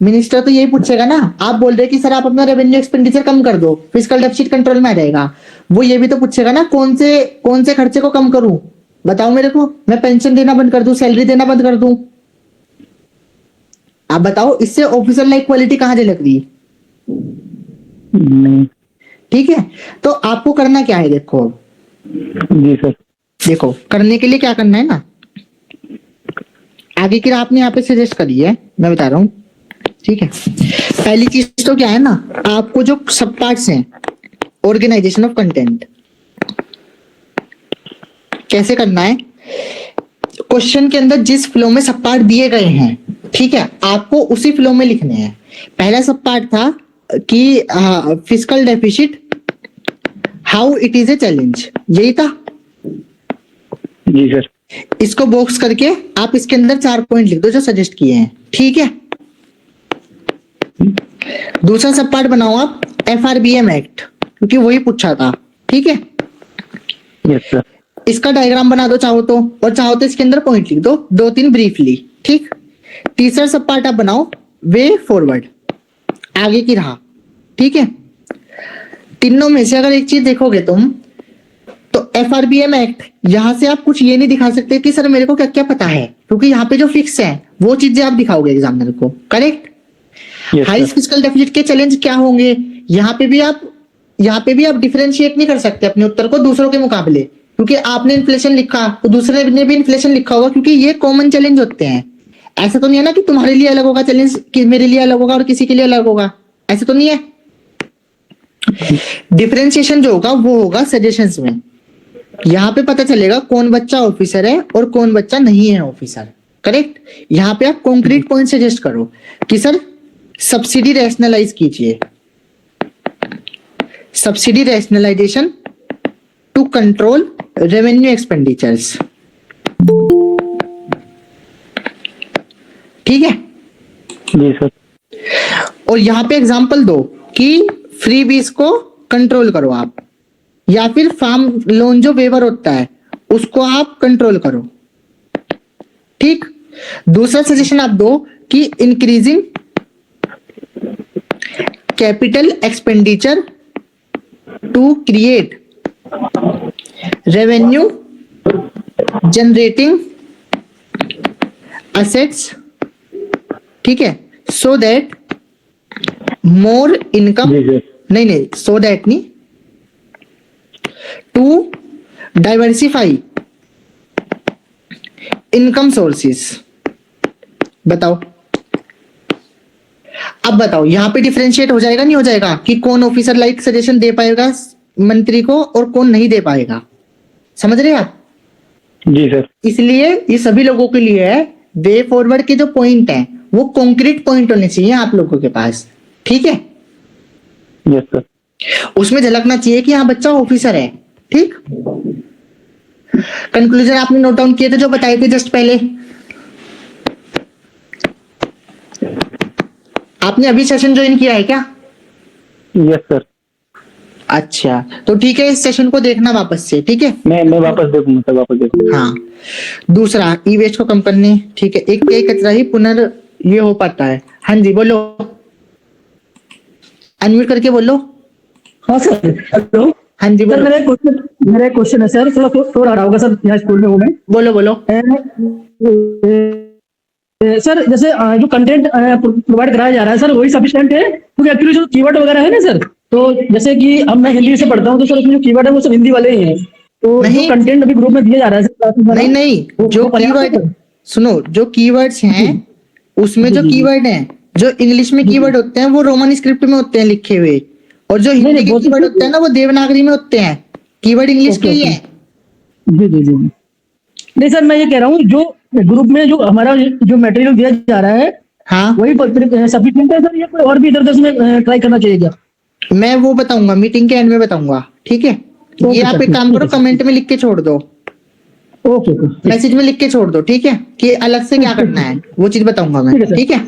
मिनिस्टर तो यही पूछेगा ना, आप बोल रहे कि सर आप अपना रेवेन्यू एक्सपेंडिचर कम कर दो, फिस्कल डेफिसिट कंट्रोल में आ जाएगा। वो ये भी तो पूछेगा ना, कौन से खर्चे को कम करूं, बताओ मेरे को। मैं पेंशन देना बंद कर दूं, सैलरी देना बंद कर दूं, आप बताओ। इससे ऑफिसर लाइक क्वालिटी कहां झलक रही, ठीक है। तो आपको करना क्या है, देखो। जी सर। देखो, करने के लिए क्या करना है ना, आगे की आपने यहाँ पे सजेस्ट करी है, मैं बता रहा हूँ, ठीक है। पहली चीज तो क्या है ना, आपको जो सब पार्ट्स हैं, ऑर्गेनाइजेशन ऑफ कंटेंट कैसे करना है। क्वेश्चन के अंदर जिस फ्लो में सब पार्ट दिए गए हैं, ठीक है, आपको उसी फ्लो में लिखने हैं। पहला सब पार्ट था कि fiscal deficit how it is a challenge, यही था। जी सर। इसको बॉक्स करके आप इसके अंदर 4 पॉइंट लिख दो जो सजेस्ट किए हैं, ठीक है। दूसरा सब पार्ट बनाओ आप एफआरबीएम एक्ट, क्योंकि वही पूछा था, ठीक है। Yes sir. इसका डायग्राम बना दो चाहो तो, और चाहो तो इसके अंदर पॉइंट लिख दो 2-3 ब्रीफली, ठीक। तीसरा सब पार्ट आप बनाओ वे फॉरवर्ड, आगे की राह, ठीक है। तीनों में से अगर एक चीज देखोगे तुम, तो एफआरबीएम एक्ट, यहां से आप कुछ ये नहीं दिखा सकते कि सर मेरे को क्या क्या पता है, क्योंकि यहाँ पे जो फिक्स है वो चीजें आप दिखाओगे एग्जामिनर को, करेक्ट। हाई फिस्कल डेफिसिट के चैलेंज क्या होंगे, यहाँ पे भी आप डिफरेंशिएट नहीं कर सकते अपने उत्तर को दूसरों के मुकाबले, क्योंकि आपने इन्फ्लेशन लिखा तो दूसरे ने भी इन्फ्लेशन लिखा होगा, क्योंकि ये कॉमन चैलेंज होते हैं। ऐसा तो नहीं है ना कि तुम्हारे लिए अलग होगा चैलेंज, कि मेरे लिए अलग होगा और किसी के लिए अलग होगा, ऐसा तो नहीं है। डिफरेंशिएशन जो होगा वो होगा सजेशंस में, यहाँ पे पता चलेगा कौन बच्चा ऑफिसर है और कौन बच्चा नहीं है ऑफिसर, करेक्ट। यहाँ पे आप कॉन्क्रीट पॉइंट सजेस्ट करो कि सर सब्सिडी रैशनलाइज कीजिए, subsidy rationalisation to control revenue expenditures, ठीक है। जी सर। और यहाँ पे एग्जांपल दो कि फ्री बीज को कंट्रोल करो आप, या फिर फार्म लोन जो वेवर होता है उसको आप कंट्रोल करो, ठीक। दूसरा सजेशन आप दो कि increasing capital expenditure to create revenue generating assets, ठीक है, सो दैट मोर इनकम, नहीं सो दैट नहीं, टू डाइवर्सिफाई इनकम सोर्सेस। बताओ, अब बताओ यहां पे डिफरेंशिएट हो जाएगा नहीं हो जाएगा कि कौन ऑफिसर लाइक सजेशन दे पाएगा मंत्री को और कौन नहीं दे पाएगा, समझ रहे हैं आप? जी सर। इसलिए ये सभी लोगों के लिए है, वे फॉरवर्ड के जो पॉइंट हैं वो कॉन्क्रीट पॉइंट होने चाहिए आप लोगों के पास, ठीक है। Yes sir. उसमें झलकना चाहिए कि हाँ बच्चा ऑफिसर है, ठीक। कंक्लूजन आपने नोट डाउन किए थे जो बताए थे जस्ट पहले, आपने अभी सेशन ज्वाइन किया है क्या? Yes sir. अच्छा, तो ठीक है, इस सेशन को देखना वापस से, ठीक है। मैं वापस देखूंगा सर, वापस देखूंगा। हाँ, दूसरा ई वेस्ट को कम करने, ठीक है। एक कचरा ही पुनर् ये हो पाता है। हाँ जी बोलो, अनम्यूट करके बोलो। हाँ सर, हेलो। हाँ जी सर बोलो मेरा एक क्वेश्चन है सर, थोड़ा शोर आ रहा होगा सर, यहाँ स्कूल में हूँ मैं। बोलो बोलो। सर जैसे जो कंटेंट प्रोवाइड कराया जा रहा है सर, वही सफिशिएंट है? क्योंकि एक्चुअली जो कीवर्ड वगैरह है ना सर, तो जैसे कि अब मैं हिंदी से पढ़ता हूँ तो सर उसमें जो कीवर्ड है वो सब हिंदी वाले ही हैं, तो जो नहीं कंटेंट अभी ग्रुप में दिया जा रहा है सर क्लासेस वाला, नहीं नहीं, वो जो पर्याप्त है कीवर्ड, सर? सुनो, जो कीवर्ड्स हैं उसमें जी, जो जी, जी। कीवर्ड हैं, जो इंग्लिश में जी, कीवर्ड होते हैं वो रोमन स्क्रिप्ट में होते हैं लिखे हुए, और जो नहीं, हिंदी नहीं, के वो कीवर्ड होते हैं ना वो देवनागरी में होते हैं। कीवर्ड इंग्लिश के ओके ही ओके। है। जी जी जी। नहीं सर, मैं ये कह रहा हूँ जो ग्रुप में जो हमारा जो मटेरियल दिया जा रहा है हाँ, वही सफिशिएंट है सर, या कोई और भी इधर उधर में ट्राई करना चाहिए क्या? मैं वो बताऊंगा, मीटिंग के एंड में बताऊंगा, ठीक है। ये ओके आप सर, एक काम ठीक करो, है सर, कमेंट में लिख के छोड़ दो, ओके ओके, मैसेज में लिख के छोड़ दो, ठीक है, कि अलग से क्या ठीक, करना है, वो चीज बताऊंगा मैं, ठीक है सर। ठीक है।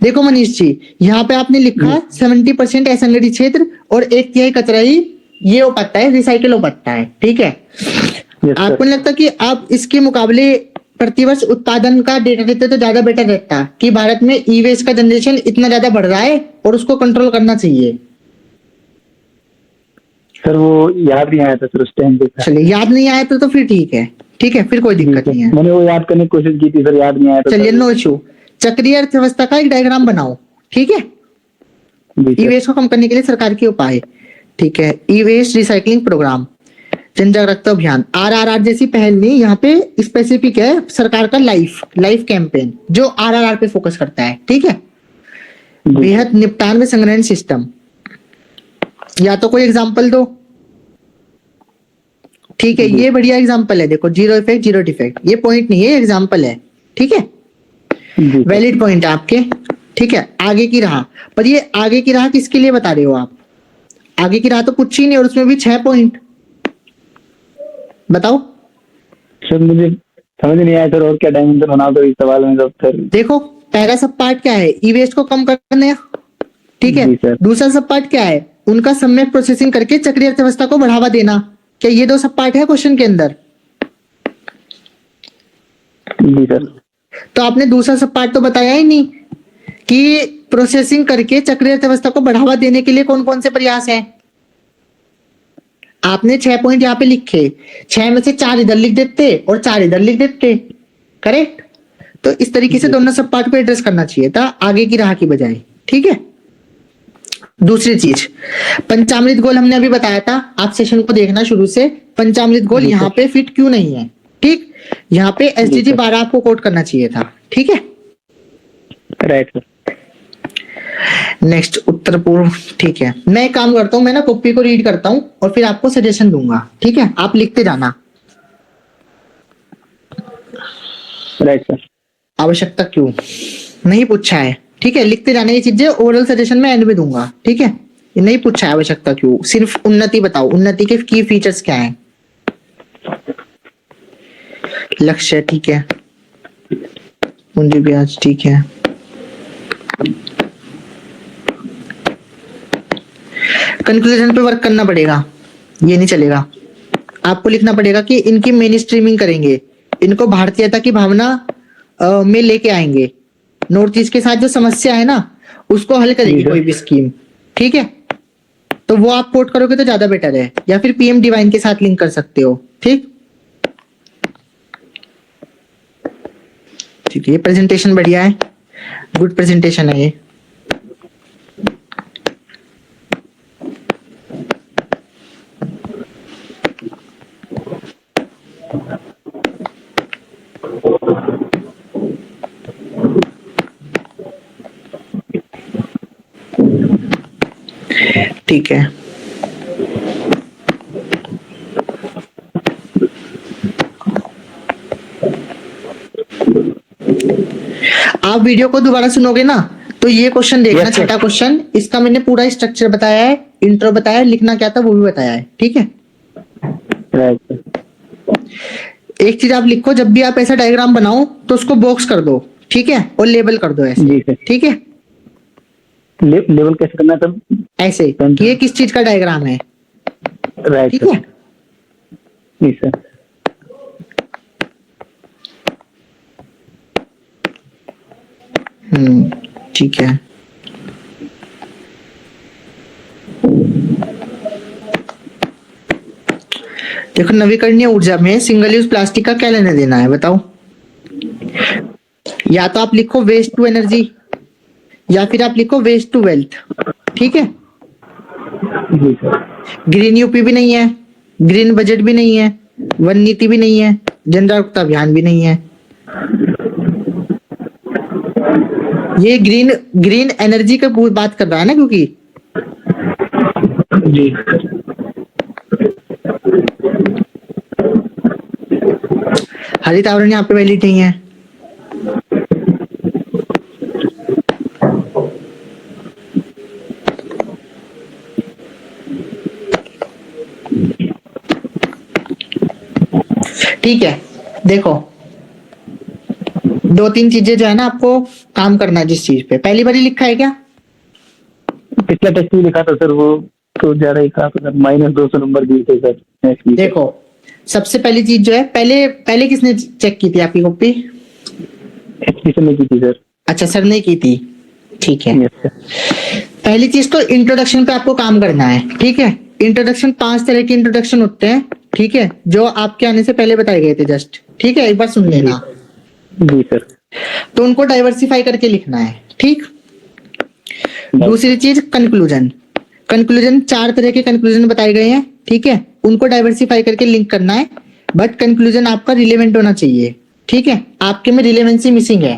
देखो मनीष जी, यहाँ पे आपने लिखा 70% असंगठित क्षेत्र और 1/3 कचरा ही ये हो पाता है, रिसाइकिल हो पाता है, ठीक है। यस आपको नहीं लगता कि आप इसके मुकाबले प्रतिवर्ष उत्पादन का डेटा देते तो ज्यादा बेटर रहता कि भारत में ई वेस्ट का जनरेशन इतना ज्यादा बढ़ रहा है और उसको कंट्रोल करना चाहिए। सर, वो याद नहीं आया था सर उस टाइम पे। चलिए, याद नहीं आया तो फिर ठीक है, ठीक है, फिर कोई दिक्कत नहीं है। मैंने वो याद करने की कोशिश की थी सर, याद नहीं आया था। चलिए, नो इशू। चक्रीय अर्थव्यवस्था का एक डायग्राम बनाओ, ठीक है। जी ई सर। वेस्ट को कम करने के लिए सरकार के उपाय, ठीक है। ई वेस्ट रिसाइकलिंग प्रोग्राम, जन जागरूकता अभियान, आरआरआर जैसी पहल नहीं, यहाँ पे स्पेसिफिक है सरकार का लाइफ कैंपेन जो आरआरआर पे फोकस करता है, ठीक है। बेहद निपटान व संग्रहण सिस्टम, या तो कोई एग्जांपल दो, ठीक है। ये बढ़िया एग्जांपल है, देखो, जीरो इफेक्ट जीरो डिफेक्ट, ये पॉइंट नहीं है, एग्जांपल है, ठीक है। वैलिड पॉइंट है आपके, ठीक है। आगे की राह, पर ये आगे की राह किसके लिए बता रहे हो आप? आगे की राह तो कुछ ही नहीं, और उसमें भी 6 पॉइंट, बताओ। सर मुझे समझ नहीं आया सर, और क्या डायमेंशन बनाओ तो इस सवाल में सब सर। देखो, पहला सब पार्ट क्या है, ई वेस्ट को कम करना, ठीक है। जी सर। दूसरा सब पार्ट क्या है, उनका सम्यक प्रोसेसिंग करके चक्रीय अर्थव्यवस्था को बढ़ावा देना। क्या ये 2 सब पार्ट है क्वेश्चन के अंदर? जी सर। तो आपने दूसरा सब पार्ट तो बताया ही नहीं कि प्रोसेसिंग करके चक्रीय अर्थव्यवस्था को बढ़ावा देने के लिए कौन कौन से प्रयास हैं। आपने 6 पॉइंट यहाँ पे लिखे, 6 में से 4 इधर लिख देते और 4 इधर लिख देते, करेक्ट। तो इस तरीके से दोनों सब पार्ट पे एड्रेस करना चाहिए था आगे की राह की बजाय, ठीक है। दूसरी चीज, पंचामृत गोल हमने अभी बताया था, आप सेशन को देखना शुरू से। पंचामृत गोल यहाँ पे फिट क्यों नहीं है, ठीक। यहाँ पे एसडीजी 12 आपको कोट करना चाहिए था, ठीक है। Right sir. नेक्स्ट, उत्तर पूर्व, ठीक है। मैं एक काम करता हूँ, मैं ना कॉपी को रीड करता हूँ और फिर आपको सजेशन दूंगा, ठीक है। आप लिखते जाना। Right sir. आवश्यकता क्यों नहीं पूछा है, ठीक है, लिखते जाने की चीजें, ओरल सजेशन में एंड में दूंगा, ठीक है। ये नहीं पूछा है आवश्यकता क्यों, सिर्फ उन्नति बताओ, उन्नति के की फीचर्स क्या हैं। लक्ष्य, ठीक है। पूंजी ब्याज, ठीक है। कंक्लूजन पे वर्क करना पड़ेगा, ये नहीं चलेगा। आपको लिखना पड़ेगा कि इनकी मेन स्ट्रीमिंग करेंगे, इनको भारतीयता की भावना में लेके आएंगे, नॉर्थ ईस्ट के साथ जो समस्या है ना उसको हल करेगी कोई भी स्कीम, ठीक है। तो वो आप कोट करोगे तो ज्यादा बेटर है, या फिर पीएम डिवाइन के साथ लिंक कर सकते हो, ठीक। ठीक है, ये प्रेजेंटेशन बढ़िया है, गुड प्रेजेंटेशन है ये। ठीक है, आप वीडियो को दोबारा सुनोगे ना तो ये क्वेश्चन देखना, Yes, sir. छठा क्वेश्चन, इसका मैंने पूरा स्ट्रक्चर बताया है, इंट्रो बताया है, लिखना क्या था वो भी बताया है, ठीक है। Right sir. एक चीज आप लिखो, जब भी आप ऐसा डायग्राम बनाओ तो उसको बॉक्स कर दो, ठीक है, और लेबल कर दो ऐसे, जी सर। ठीक है, लेवल कैसे करना है सर? ऐसे कि ये किस चीज का डायग्राम है, राइट ठीक सर। है। जी सर। ठीक है। देखो, नवीकरणीय ऊर्जा में सिंगल यूज प्लास्टिक का क्या लेना देना है बताओ। या तो आप लिखो वेस्ट टू एनर्जी, या फिर आप लिखो वेस्ट टू वेल्थ, ठीक है। जी सर। ग्रीन यूपी भी नहीं है, ग्रीन बजट भी नहीं है, वन नीति भी नहीं है, जन जागरूकता अभियान भी नहीं है। ये ग्रीन ग्रीन एनर्जी का बात कर रहा है ना, क्योंकि जी हरित आवरण यहाँ पे वैलिड नहीं है। ठीक है, देखो 2-3 चीजें जो है ना आपको काम करना है जिस चीज पे। पहली बारी लिखा है क्या? पिछला टेस्ट में लिखा था सर, वो तो ज्यादा ही कहा सर, -200 नंबर दिए थे सर नेक्स्ट वीक। देखो, सबसे पहली चीज जो है, पहले किसने चेक की थी आपकी कॉपी? एचपी से नहीं की थी सर। अच्छा, सर ने की थी, ठीक है। Yes sir. पहली चीज तो इंट्रोडक्शन पे आपको काम करना है, ठीक है। इंट्रोडक्शन 5 तरह के इंट्रोडक्शन होते हैं, ठीक है, जो आपके आने से पहले बताए गए थे जस्ट, ठीक है, एक बार सुन लेना। जी सर। तो उनको डाइवर्सिफाई करके लिखना है, ठीक। दूसरी चीज कंक्लूजन। कंक्लूजन 4 तरह के कंक्लूजन बताए गए हैं, ठीक है, उनको डाइवर्सिफाई करके लिंक करना है, बट कंक्लूजन आपका रिलेवेंट होना चाहिए, ठीक है। आपके में रिलेवेंसी मिसिंग है,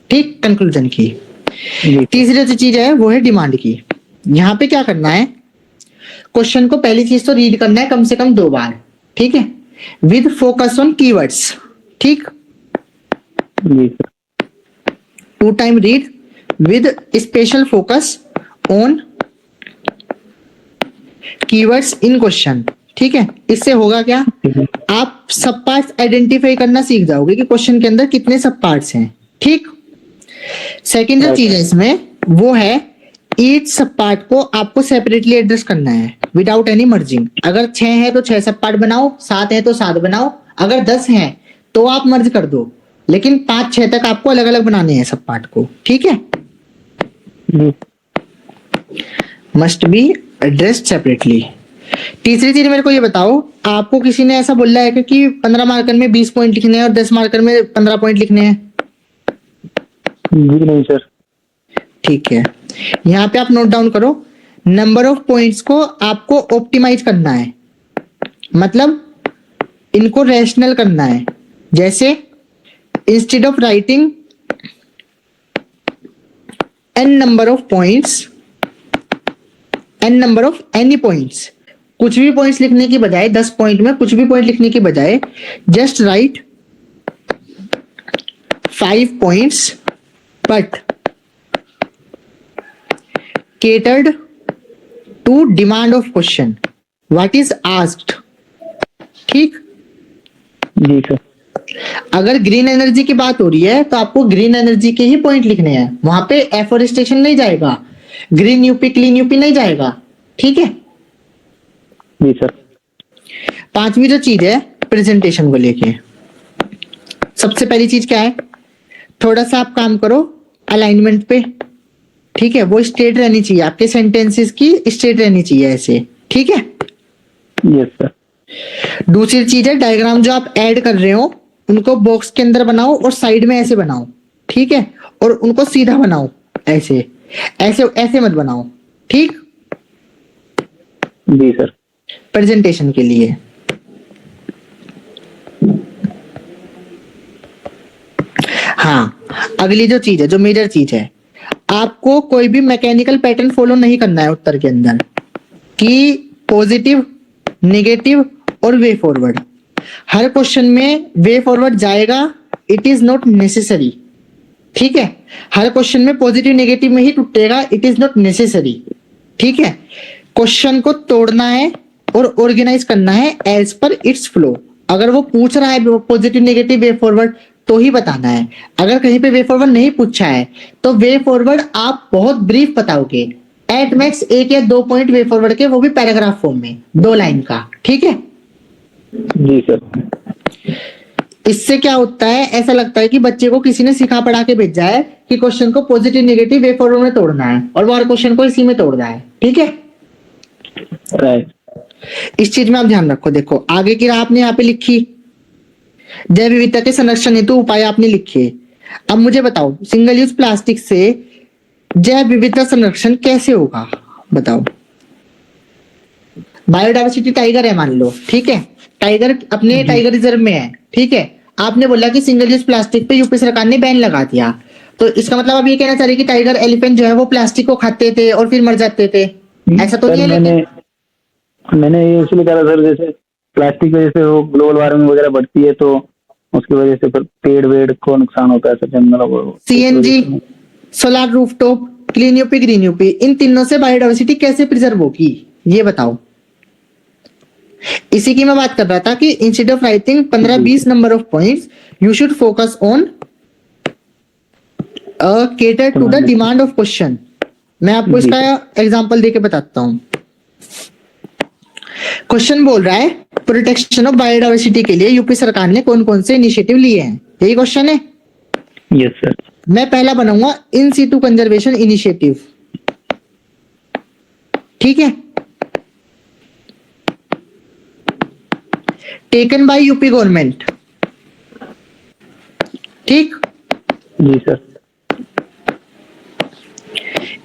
ठीक, कंक्लूजन की। जी तीसरी जो चीज है वो है डिमांड की। यहाँ पे क्या करना है, क्वेश्चन को पहली चीज तो रीड करना है कम से कम 2 बार, ठीक है, विद फोकस ऑन कीवर्ड्स, ठीक। जी sir. 2 time read with special focus on keywords in question, ठीक है। इससे होगा क्या, आप सब पार्ट्स आइडेंटिफाई करना सीख जाओगे कि क्वेश्चन के अंदर कितने सब पार्ट्स हैं, ठीक। सेकंड जो चीज है इसमें वो है ईच सब पार्ट को आपको सेपरेटली एड्रेस करना है विदाउट एनी मर्जिंग। अगर 6 है तो 6 सब पार्ट बनाओ, 7 है तो 7 बनाओ, अगर 10 है तो आप मर्ज कर दो, लेकिन 5-6 तक आपको अलग अलग बनाने हैं सब पार्ट को, ठीक है। जी मस्ट बी एड्रेस्ड सेपरेटली। तीसरी चीज मेरे को ये बताओ, आपको किसी ने ऐसा बोला है कि 15 मार्कर में 20 पॉइंट लिखने हैं और 10 मार्कर में 15 पॉइंट लिखने हैं? जी नहीं सर। ठीक है, यहाँ पे आप नोट डाउन करो, नंबर ऑफ पॉइंट्स को आपको ऑप्टिमाइज करना है, मतलब इनको रैशनल करना है। जैसे instead of writing n number of points, n number of any points, कुछ भी पॉइंट्स लिखने की बजाय 10 पॉइंट में कुछ भी पॉइंट लिखने की बजाय just right 5 points but catered to demand of question what is asked, ठीक। जी सर। अगर ग्रीन एनर्जी की बात हो रही है तो आपको ग्रीन एनर्जी के ही पॉइंट लिखने हैं, वहां पे एफोरेस्टेशन नहीं जाएगा, ग्रीन यूपी क्लीन यूपी नहीं जाएगा, ठीक है। जी सर। 5वीं जो चीज है प्रेजेंटेशन को लेके, सबसे पहली चीज क्या है, थोड़ा सा आप काम करो अलाइनमेंट पे, ठीक है, वो स्ट्रेट रहनी चाहिए, आपके सेंटेंसेस की स्ट्रेट रहनी चाहिए ऐसे, ठीक है। Yes sir. दूसरी चीज है डायग्राम जो आप ऐड कर रहे हो उनको बॉक्स के अंदर बनाओ और साइड में ऐसे बनाओ, ठीक है, और उनको सीधा बनाओ, ऐसे ऐसे ऐसे मत बनाओ, ठीक। जी सर। प्रेजेंटेशन के लिए हाँ, अगली जो चीज है, जो मेजर चीज है, आपको कोई भी मैकेनिकल पैटर्न फॉलो नहीं करना है उत्तर के अंदर कि पॉजिटिव, नेगेटिव और वे ठीक है, हर क्वेश्चन में पॉजिटिव नेगेटिव में ही टूटेगा, इट इज नॉट नेसेसरी। ठीक है, क्वेश्चन को तोड़ना है और ऑर्गेनाइज करना है एज पर इट्स फ्लो। अगर वो पूछ रहा है पॉजिटिव नेगेटिव वे फॉरवर्ड तो ही बताना है। अगर कहीं पे वे फॉरवर्ड नहीं पूछा है तो वे फॉरवर्ड आप बहुत ब्रीफ बताओगे, एट मैक्स 1 या 2 पॉइंट वे फॉरवर्ड के, वो भी पैराग्राफ फॉर्म में 2 लाइन का। ठीक है जी सर। इससे क्या होता है, ऐसा लगता है कि बच्चे को किसी ने सिखा पढ़ा के भेजा है कि क्वेश्चन को पॉजिटिव नेगेटिव वे फॉरवर्ड में तोड़ना है और वो हर क्वेश्चन को इसी में तोड़ना है। ठीक है, राइट। इस चीज में आप ध्यान रखो। देखो आगे की राह आपने यहाँ पे लिखी, जैव विविधता के संरक्षण हेतु उपाय आपने लिखे। अब मुझे बताओ सिंगल यूज प्लास्टिक से जैव विविधता संरक्षण कैसे होगा, बताओ। बायोडायवर्सिटी टाइगर है मान लो, ठीक है, टाइगर अपने टाइगर रिजर्व में है। ठीक है, आपने बोला कि सिंगल यूज प्लास्टिक पे यूपी सरकार ने बैन लगा दिया, तो इसका मतलब आप ये कहना चाह रहे कि टाइगर एलिफेंट जो है वो प्लास्टिक को खाते थे और फिर मर जाते थे, ऐसा तो नहीं है? मैंने ये इसलिए कहा सर, जैसे प्लास्टिक की वजह से वो ग्लोबल वार्मिंग वगैरह बढ़ती है तो उसकी वजह से फिर पेड़ वेड़ को नुकसान होता है सर, जंगल। CNG, solar rooftop, clean UP, green UP, इन तीनों से बायोडायवर्सिटी कैसे प्रिजर्व होगी ये बताओ। इसी की मैं बात कर रहा था कि instead of writing 15-20 number of points you should focus on cater to the demand of question. मैं आपको इसका एग्जांपल देके बताता हूं। क्वेश्चन बोल रहा है प्रोटेक्शन ऑफ बायोडायवर्सिटी के लिए यूपी सरकार ने कौन कौन से इनिशिएटिव लिए हैं, यही क्वेश्चन है। Yes sir. मैं पहला बनाऊंगा इन सीटू कंजर्वेशन इनिशिएटिव। ठीक है, टेकन बाय यूपी गवर्नमेंट। ठीक जी सर।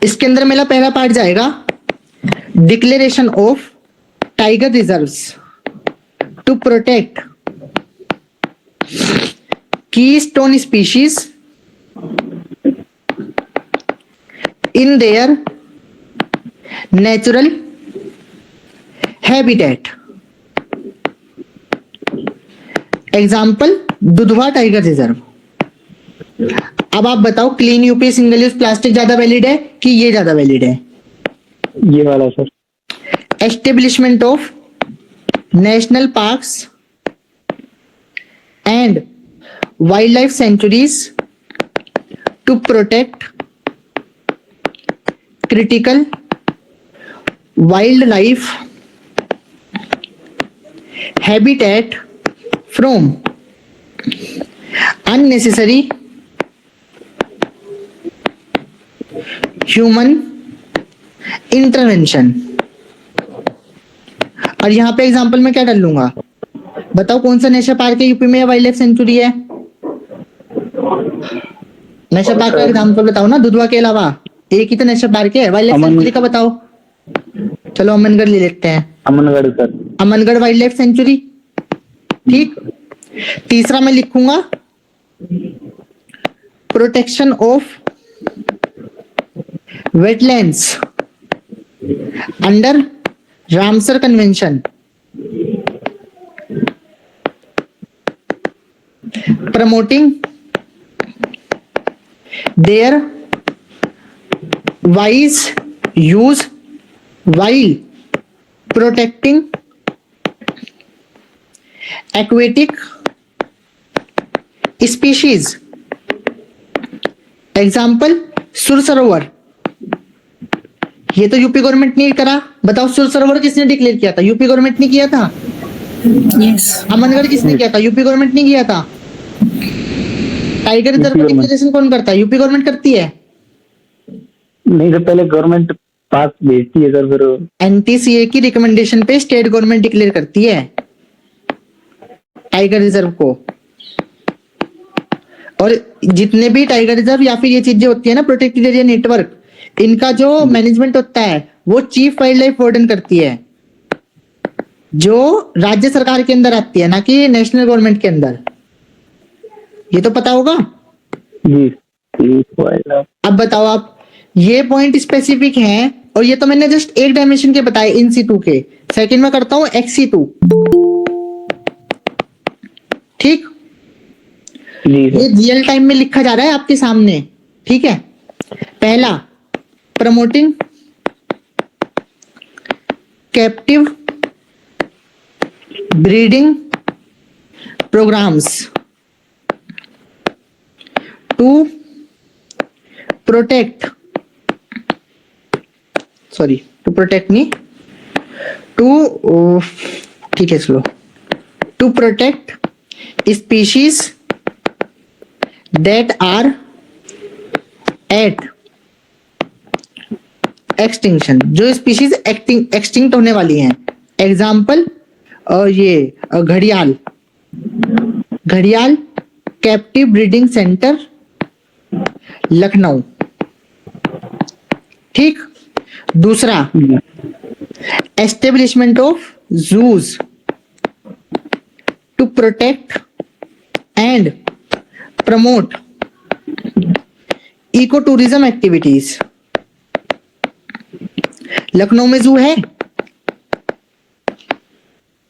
इसके अंदर मेरा पहला पार्ट जाएगा declaration of tiger reserves to protect keystone species in their natural habitat. Example Dudhwa tiger reserve. अब आप बताओ clean UP single use plastic ज्यादा वैलिड है कि ये ज्यादा वैलिड है? ये वाला sir. Establishment of national parks and wild life sanctuaries to protect critical wild life habitat from unnecessary human intervention। और यहां पे एग्जांपल में क्या डाल लूंगा, बताओ कौन सा नेशनल पार्क है यूपी में, वाइल्ड लाइफ सेंचुरी है? नेशनल पार्क का एग्जांपल बताओ ना, दुधवा के अलावा एक ही तो नेशनल पार्क है, वाइल्ड लाइफ सेंचुरी का बताओ। चलो अमनगढ़ ले लेते हैं। Amangarh sir. Amangarh wildlife sanctuary. ठीक, तीसरा मैं लिखूंगा protection of wetlands under Ramsar convention, promoting their wise use while protecting aquatic species। Example Sur Sarovar, ये तो यूपी गवर्नमेंट ने करा। बताओ सुर सरोवर किसने डिक्लेयर किया था? यूपी गवर्नमेंट ने किया था। यस। अमनगढ़ किसने किया था? यूपी गवर्नमेंट ने किया था। टाइगर रिजर्व का डिक्लेरेशन कौन करता है? यूपी गवर्नमेंट करती है। नहीं सर, पहले गवर्नमेंट पास भेजती है सर, फिर एनटीसीए की रिकमेंडेशन पे स्टेट गवर्नमेंट डिक्लेयर करती है टाइगर रिजर्व को। और जितने भी टाइगर रिजर्व या फिर ये चीजें होती है ना, प्रोटेक्टेड एरिया नेटवर्क, इनका जो मैनेजमेंट होता है वो चीफ वाइल्ड लाइफ वार्डन करती है, जो राज्य सरकार के अंदर आती है, ना कि नेशनल गवर्नमेंट के अंदर। ये तो पता होगा जी। अब बताओ आप, ये पॉइंट स्पेसिफिक हैं और ये तो मैंने जस्ट एक डायमेंशन के बताए इन सीटू के। सेकंड में करता हूं एक्सी2। ठीक, जी ये सर। रियल टाइम में लिखा जा रहा है आपके सामने, ठीक है। पहला, promoting captive breeding programs to protect me to ठीक है slow to protect species that are at extinction, जो स्पीशीज एक्सटिंक्ट होने वाली हैं। एग्जाम्पल ये घड़ियाल कैप्टिव ब्रीडिंग सेंटर लखनऊ, ठीक। दूसरा, establishment of zoos to protect and promote ecotourism activities. Lucknow में जू है?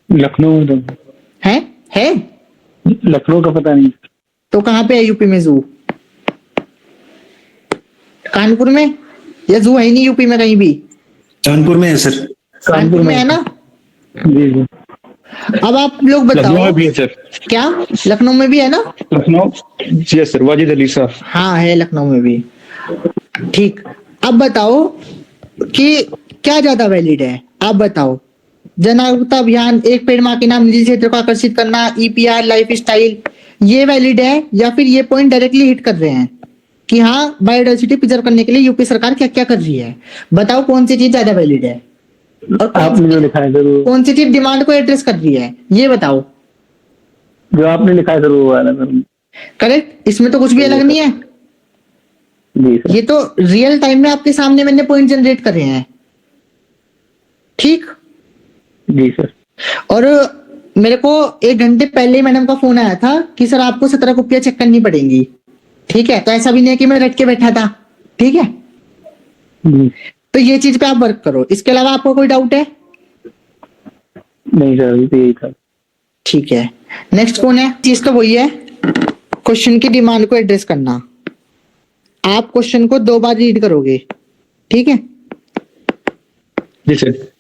लखनऊ में तो है लखनऊ का पता नहीं। तो कहां पे है यूपी में जू? कानपुर में? या जू है ही नहीं यूपी में कहीं भी? कानपुर में है सर। कानपुर में है ना? जी जी। अब आप लोग लखनऊ बताओ। में भी है सर। क्या लखनऊ में भी है ना? लखनऊ जी सर, वाजिद अली साहब। हाँ है लखनऊ में भी, ठीक। अब बताओ कि क्या ज्यादा वैलिड है, आप बताओ। जनजागरूकता अभियान, एक पेड़ मां के नाम, निजी क्षेत्र को आकर्षित करना, ईपीआर, लाइफ स्टाइल, ये वैलिड है या फिर ये पॉइंट डायरेक्टली हिट कर रहे हैं कि हाँ बायोडाइवर्सिटी प्रिजर्व करने के लिए यूपी सरकार क्या क्या कर रही है? बताओ कौन सी चीज ज्यादा वैलिड है और आपने जो लिखा है सर वो, कौन सी चीज डिमांड को एड्रेस कर रही है, ये बताओ। जो आपने लिखा है सर वो वाला सर। करेक्ट, इसमें तो कुछ भी अलग नहीं है। जी सर। ये तो रियल टाइम में आपके सामने मैंने पॉइंट जनरेट कर रहे हैं, ठीक। जी सर। और मेरे को 1 घंटे पहले ही मैडम का फोन आया था कि सर आपको 17 कॉपियां चेक करनी पड़ेंगी, ठीक है। तो ऐसा भी नहीं है कि मैं रट के बैठा था, ठीक है। जी। तो ये चीज पे आप वर्क करो। इसके अलावा आपको कोई डाउट है? नहीं सर, अभी तो यही था। ठीक है, नेक्स्ट कौन है? चीज तो वही है, क्वेश्चन की डिमांड को एड्रेस करना। आप क्वेश्चन को 2 बार रीड करोगे, ठीक है, जी sir.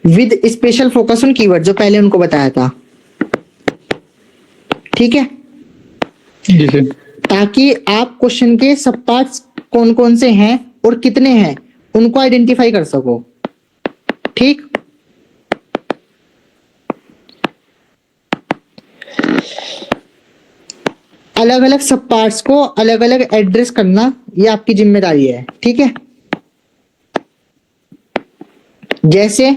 With special focus on keyword, जो पहले उनको बताया था, ठीक है। जी सर। ताकि आप क्वेश्चन के सब पार्ट्स कौन कौन से हैं और कितने हैं उनको आइडेंटिफाई कर सको, ठीक। अलग अलग सब पार्ट्स को अलग अलग एड्रेस करना ये आपकी जिम्मेदारी है, ठीक है। जैसे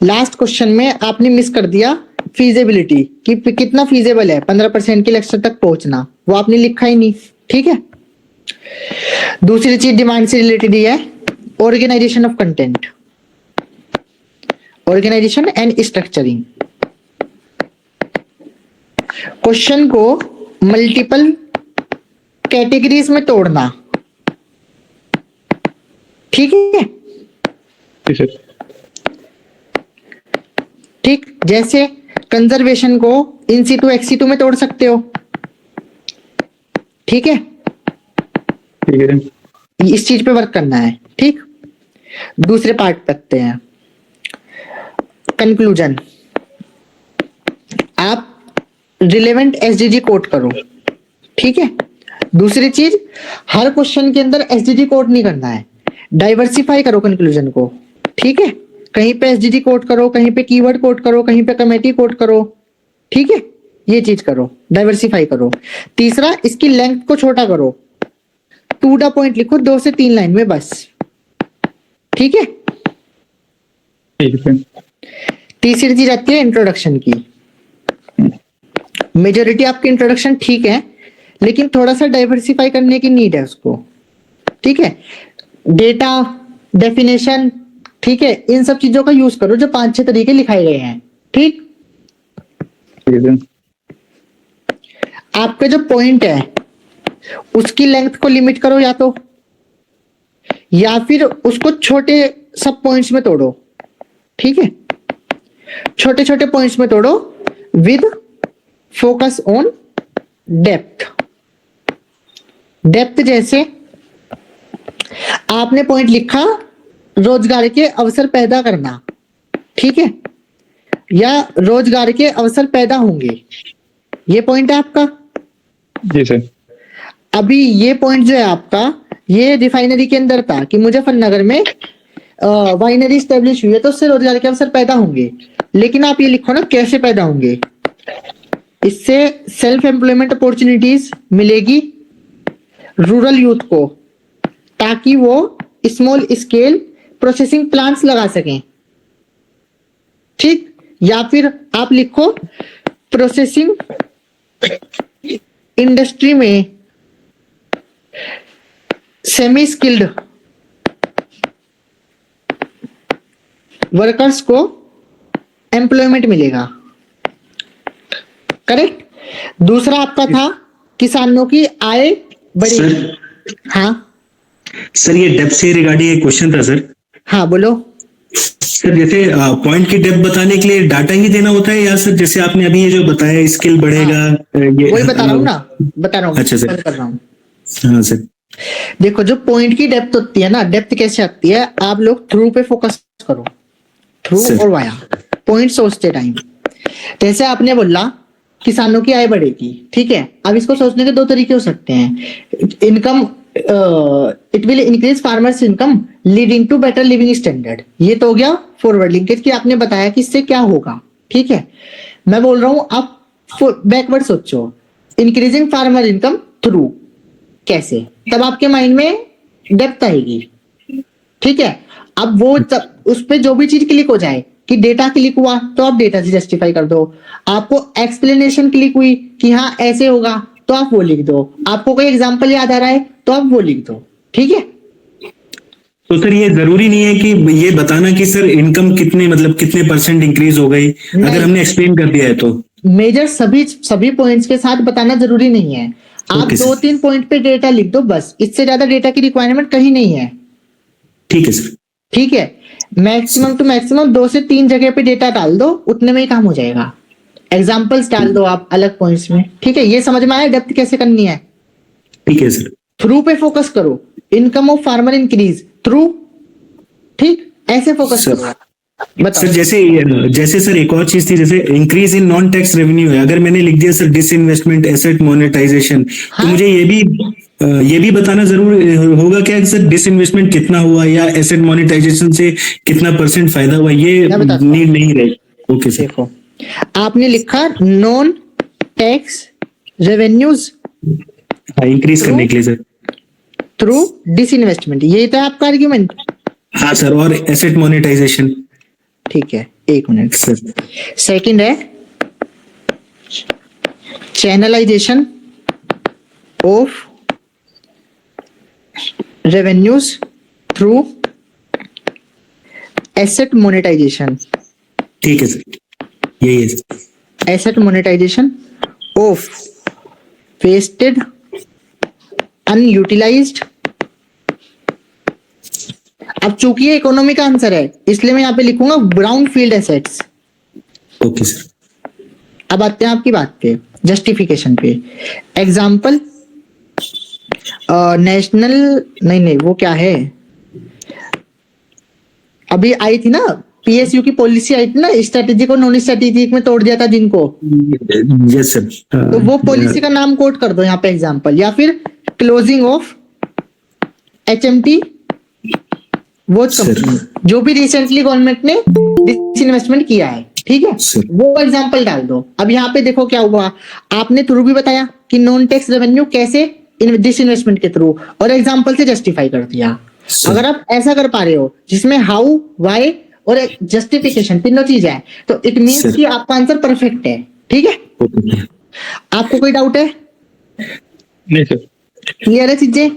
लास्ट क्वेश्चन में आपने मिस कर दिया फीजिबिलिटी कि कितना फीजेबल है 15% के लेक्चर तक पहुंचना, वो आपने लिखा ही नहीं, ठीक है। दूसरी चीज डिमांड से रिलेटेड ही है, organisation of content, organisation and structuring. Question को मल्टीपल कैटेगरीज में तोड़ना, ठीक है। जी सर। ठीक, जैसे कंजर्वेशन को इन सीटू एक्सीटू में तोड़ सकते हो, ठीक है। ठीक है। इस चीज पे वर्क करना है, ठीक। दूसरे पार्ट पे रखते हैं, कंक्लूजन। आप रिलेवेंट एसडीजी कोट करो, ठीक है। दूसरी चीज, हर क्वेश्चन के अंदर एसडीजी कोट नहीं करना है, डाइवर्सिफाई करो कंक्लूजन को, ठीक है। कहीं पे एसडीजी कोट करो, कहीं पे कीवर्ड कोट करो, कहीं पे कमेटी कोट करो, ठीक है। ये चीज करो, डाइवर्सिफाई करो। तीसरा, इसकी लेंथ को छोटा करो, 2 द पॉइंट लिखो 2 से 3 लाइन में बस, ठीक है। ठीक है। तीसरी चीज आती है इंट्रोडक्शन की। मेजोरिटी आपकी इंट्रोडक्शन ठीक है, लेकिन थोड़ा सा डाइवर्सिफाई करने की नीड है उसको, ठीक है। डेटा, डेफिनेशन, ठीक है, इन सब चीजों का यूज करो जो 5-6 तरीके लिखाए गए हैं, ठीक। ठीक है। आपका जो पॉइंट है उसकी लेंथ को लिमिट करो या फिर उसको छोटे सब पॉइंट्स में तोड़ो, ठीक है। छोटे छोटे पॉइंट्स में तोड़ो with focus on depth, depth जैसे आपने पॉइंट लिखा रोजगार के अवसर पैदा करना, ठीक है, या रोजगार के अवसर पैदा होंगे, ये पॉइंट है आपका। जी सर। अभी ये पॉइंट जो है आपका, ये रिफाइनरी के अंदर था कि मुजफ्फरनगर में वाइनरी स्टेब्लिश हुई है तो उससे रोजगार के अवसर पैदा होंगे, लेकिन आप ये लिखो ना कैसे पैदा होंगे। इससे सेल्फ एम्प्लॉयमेंट अपॉर्चुनिटीज मिलेगी रूरल यूथ को, ताकि वो स्मॉल स्केल प्रोसेसिंग प्लांट्स लगा सकें, ठीक। या फिर आप लिखो प्रोसेसिंग इंडस्ट्री में सेमी स्किल्ड वर्कर्स को एम्प्लॉयमेंट मिलेगा, करेक्ट। दूसरा आपका था किसानों की आय बढ़ेगी। हाँ सर, ये डेप्थ से रिगार्डिंग एक क्वेश्चन था सर। हाँ बोलो। सर जैसे पॉइंट की डेप्थ बताने के लिए डाटा ही देना होता है, या सर जैसे आपने अभी ये जो बताया स्किल बढ़ेगा, ये वही बता रहा हूँ ना, बता रहा हूँ। अच्छा सर। कर रहा हूँ। हाँ सर। देखो जो पॉइंट की डेप्थ होती है ना, डेप्थ कैसे आती है, आप लोग थ्रू पे फोकस करो, थ्रू और वाया, पॉइंट सोचते टाइम। जैसे आपने बोला किसानों की आय बढ़ेगी, ठीक है। अब इसको सोचने के दो तरीके हो सकते हैं। Income, it will increase farmers income leading to better living standard, ये तो हो गया फॉरवर्ड लिंकेज कि आपने बताया कि इससे क्या होगा, ठीक है। मैं बोल रहा हूं आप बैकवर्ड सोचो, इंक्रीजिंग फार्मर इनकम थ्रू, कैसे, तब आपके माइंड में डेप्थ आएगी, ठीक है। अब वो उस पे जो भी चीज क्लिक हो जाए कि डेटा क्लिक हुआ तो आप डेटा से जस्टिफाई कर दो, आपको एक्सप्लेनेशन क्लिक हुई कि हाँ ऐसे होगा तो आप वो लिख दो, आपको कोई एग्जांपल याद आ रहा है तो आप वो लिख दो, ठीक है। तो सर ये जरूरी नहीं है कि ये बताना कि सर इनकम कितने, मतलब कितने परसेंट इंक्रीज हो गई, अगर हमने एक्सप्लेन कर दिया है तो। मेजर सभी पॉइंट्स के साथ बताना जरूरी नहीं है, आप Okay, 2-3 पॉइंट पे डेटा लिख दो बस, इससे ज्यादा डेटा की रिक्वायरमेंट कहीं नहीं है, ठीक है सर। ठीक है। मैक्सिमम टू मैक्सिमम 2 से 3 जगह पे डेटा डाल दो, उतने में ही काम हो जाएगा। एग्जांपल्स डाल दो आप अलग पॉइंट्स में, ठीक है। ये समझ में आया डेप्थ कैसे करनी है। ठीक है सर। थ्रू पे फोकस करो, income of farmer increase through, ठीक, ऐसे फोकस करो। सर जैसे सर एक और चीज थी, जैसे increase in non tax revenue है, अगर मैंने लिख दिया सर डिसइन्वेस्टमेंट एसेट मोनेटाइजेशन, तो मुझे ये भी बताना जरूर होगा क्या कि सर डिसइन्वेस्टमेंट कितना हुआ या एसेट मोनेटाइजेशन से कितना % फायदा हुआ, ये नीड नहीं रहेगी। Okay sir. देखो आपने लिखा नॉन टैक्स रेवेन्यूज इंक्रीज करने के लिए सर थ्रू डिसइन्वेस्टमेंट, यही तो आपका आर्ग्यूमेंट। हाँ सर, और एसेट मोनेटाइजेशन, ठीक है, एक मिनट सर। सेकंड है channelisation of revenues through asset monetisation, ठीक है सर, यही है sir. Asset monetisation of wasted unutilised. अब चूंकि ये इकोनॉमी का आंसर है इसलिए मैं यहां पे लिखूंगा brown field assets. Okay sir. अब आते हैं आपकी बात पे, जस्टिफिकेशन पे। एग्जाम्पल नेशनल, नहीं वो क्या है, अभी आई थी ना पीएसयू की पॉलिसी आई थी ना, स्ट्रेटेजिक और नॉन स्ट्रेटेजिक में तोड़ दिया था जिनको, यस सर। तो वो पॉलिसी का नाम कोट कर दो यहाँ पे एग्जाम्पल, या फिर क्लोजिंग ऑफ HMT वो कंपनी जो भी रिसेंटली गवर्नमेंट ने डिसइन्वेस्टमेंट किया है, ठीक है, वो एग्जांपल डाल दो। अब यहाँ पे देखो क्या हुआ, आपने थ्रू भी बताया कि नॉन टैक्स रेवेन्यू कैसे डिसइन्वेस्टमेंट के थ्रू, और एग्जांपल से जस्टिफाई कर दिया। अगर आप ऐसा कर पा रहे हो जिसमें हाउ, व्हाई और जस्टिफिकेशन तीनों चीज है, तो इट मीन्स कि आपका आंसर परफेक्ट है, ठीक है। आपको कोई डाउट है? नहीं सर। क्लियर है चीजें?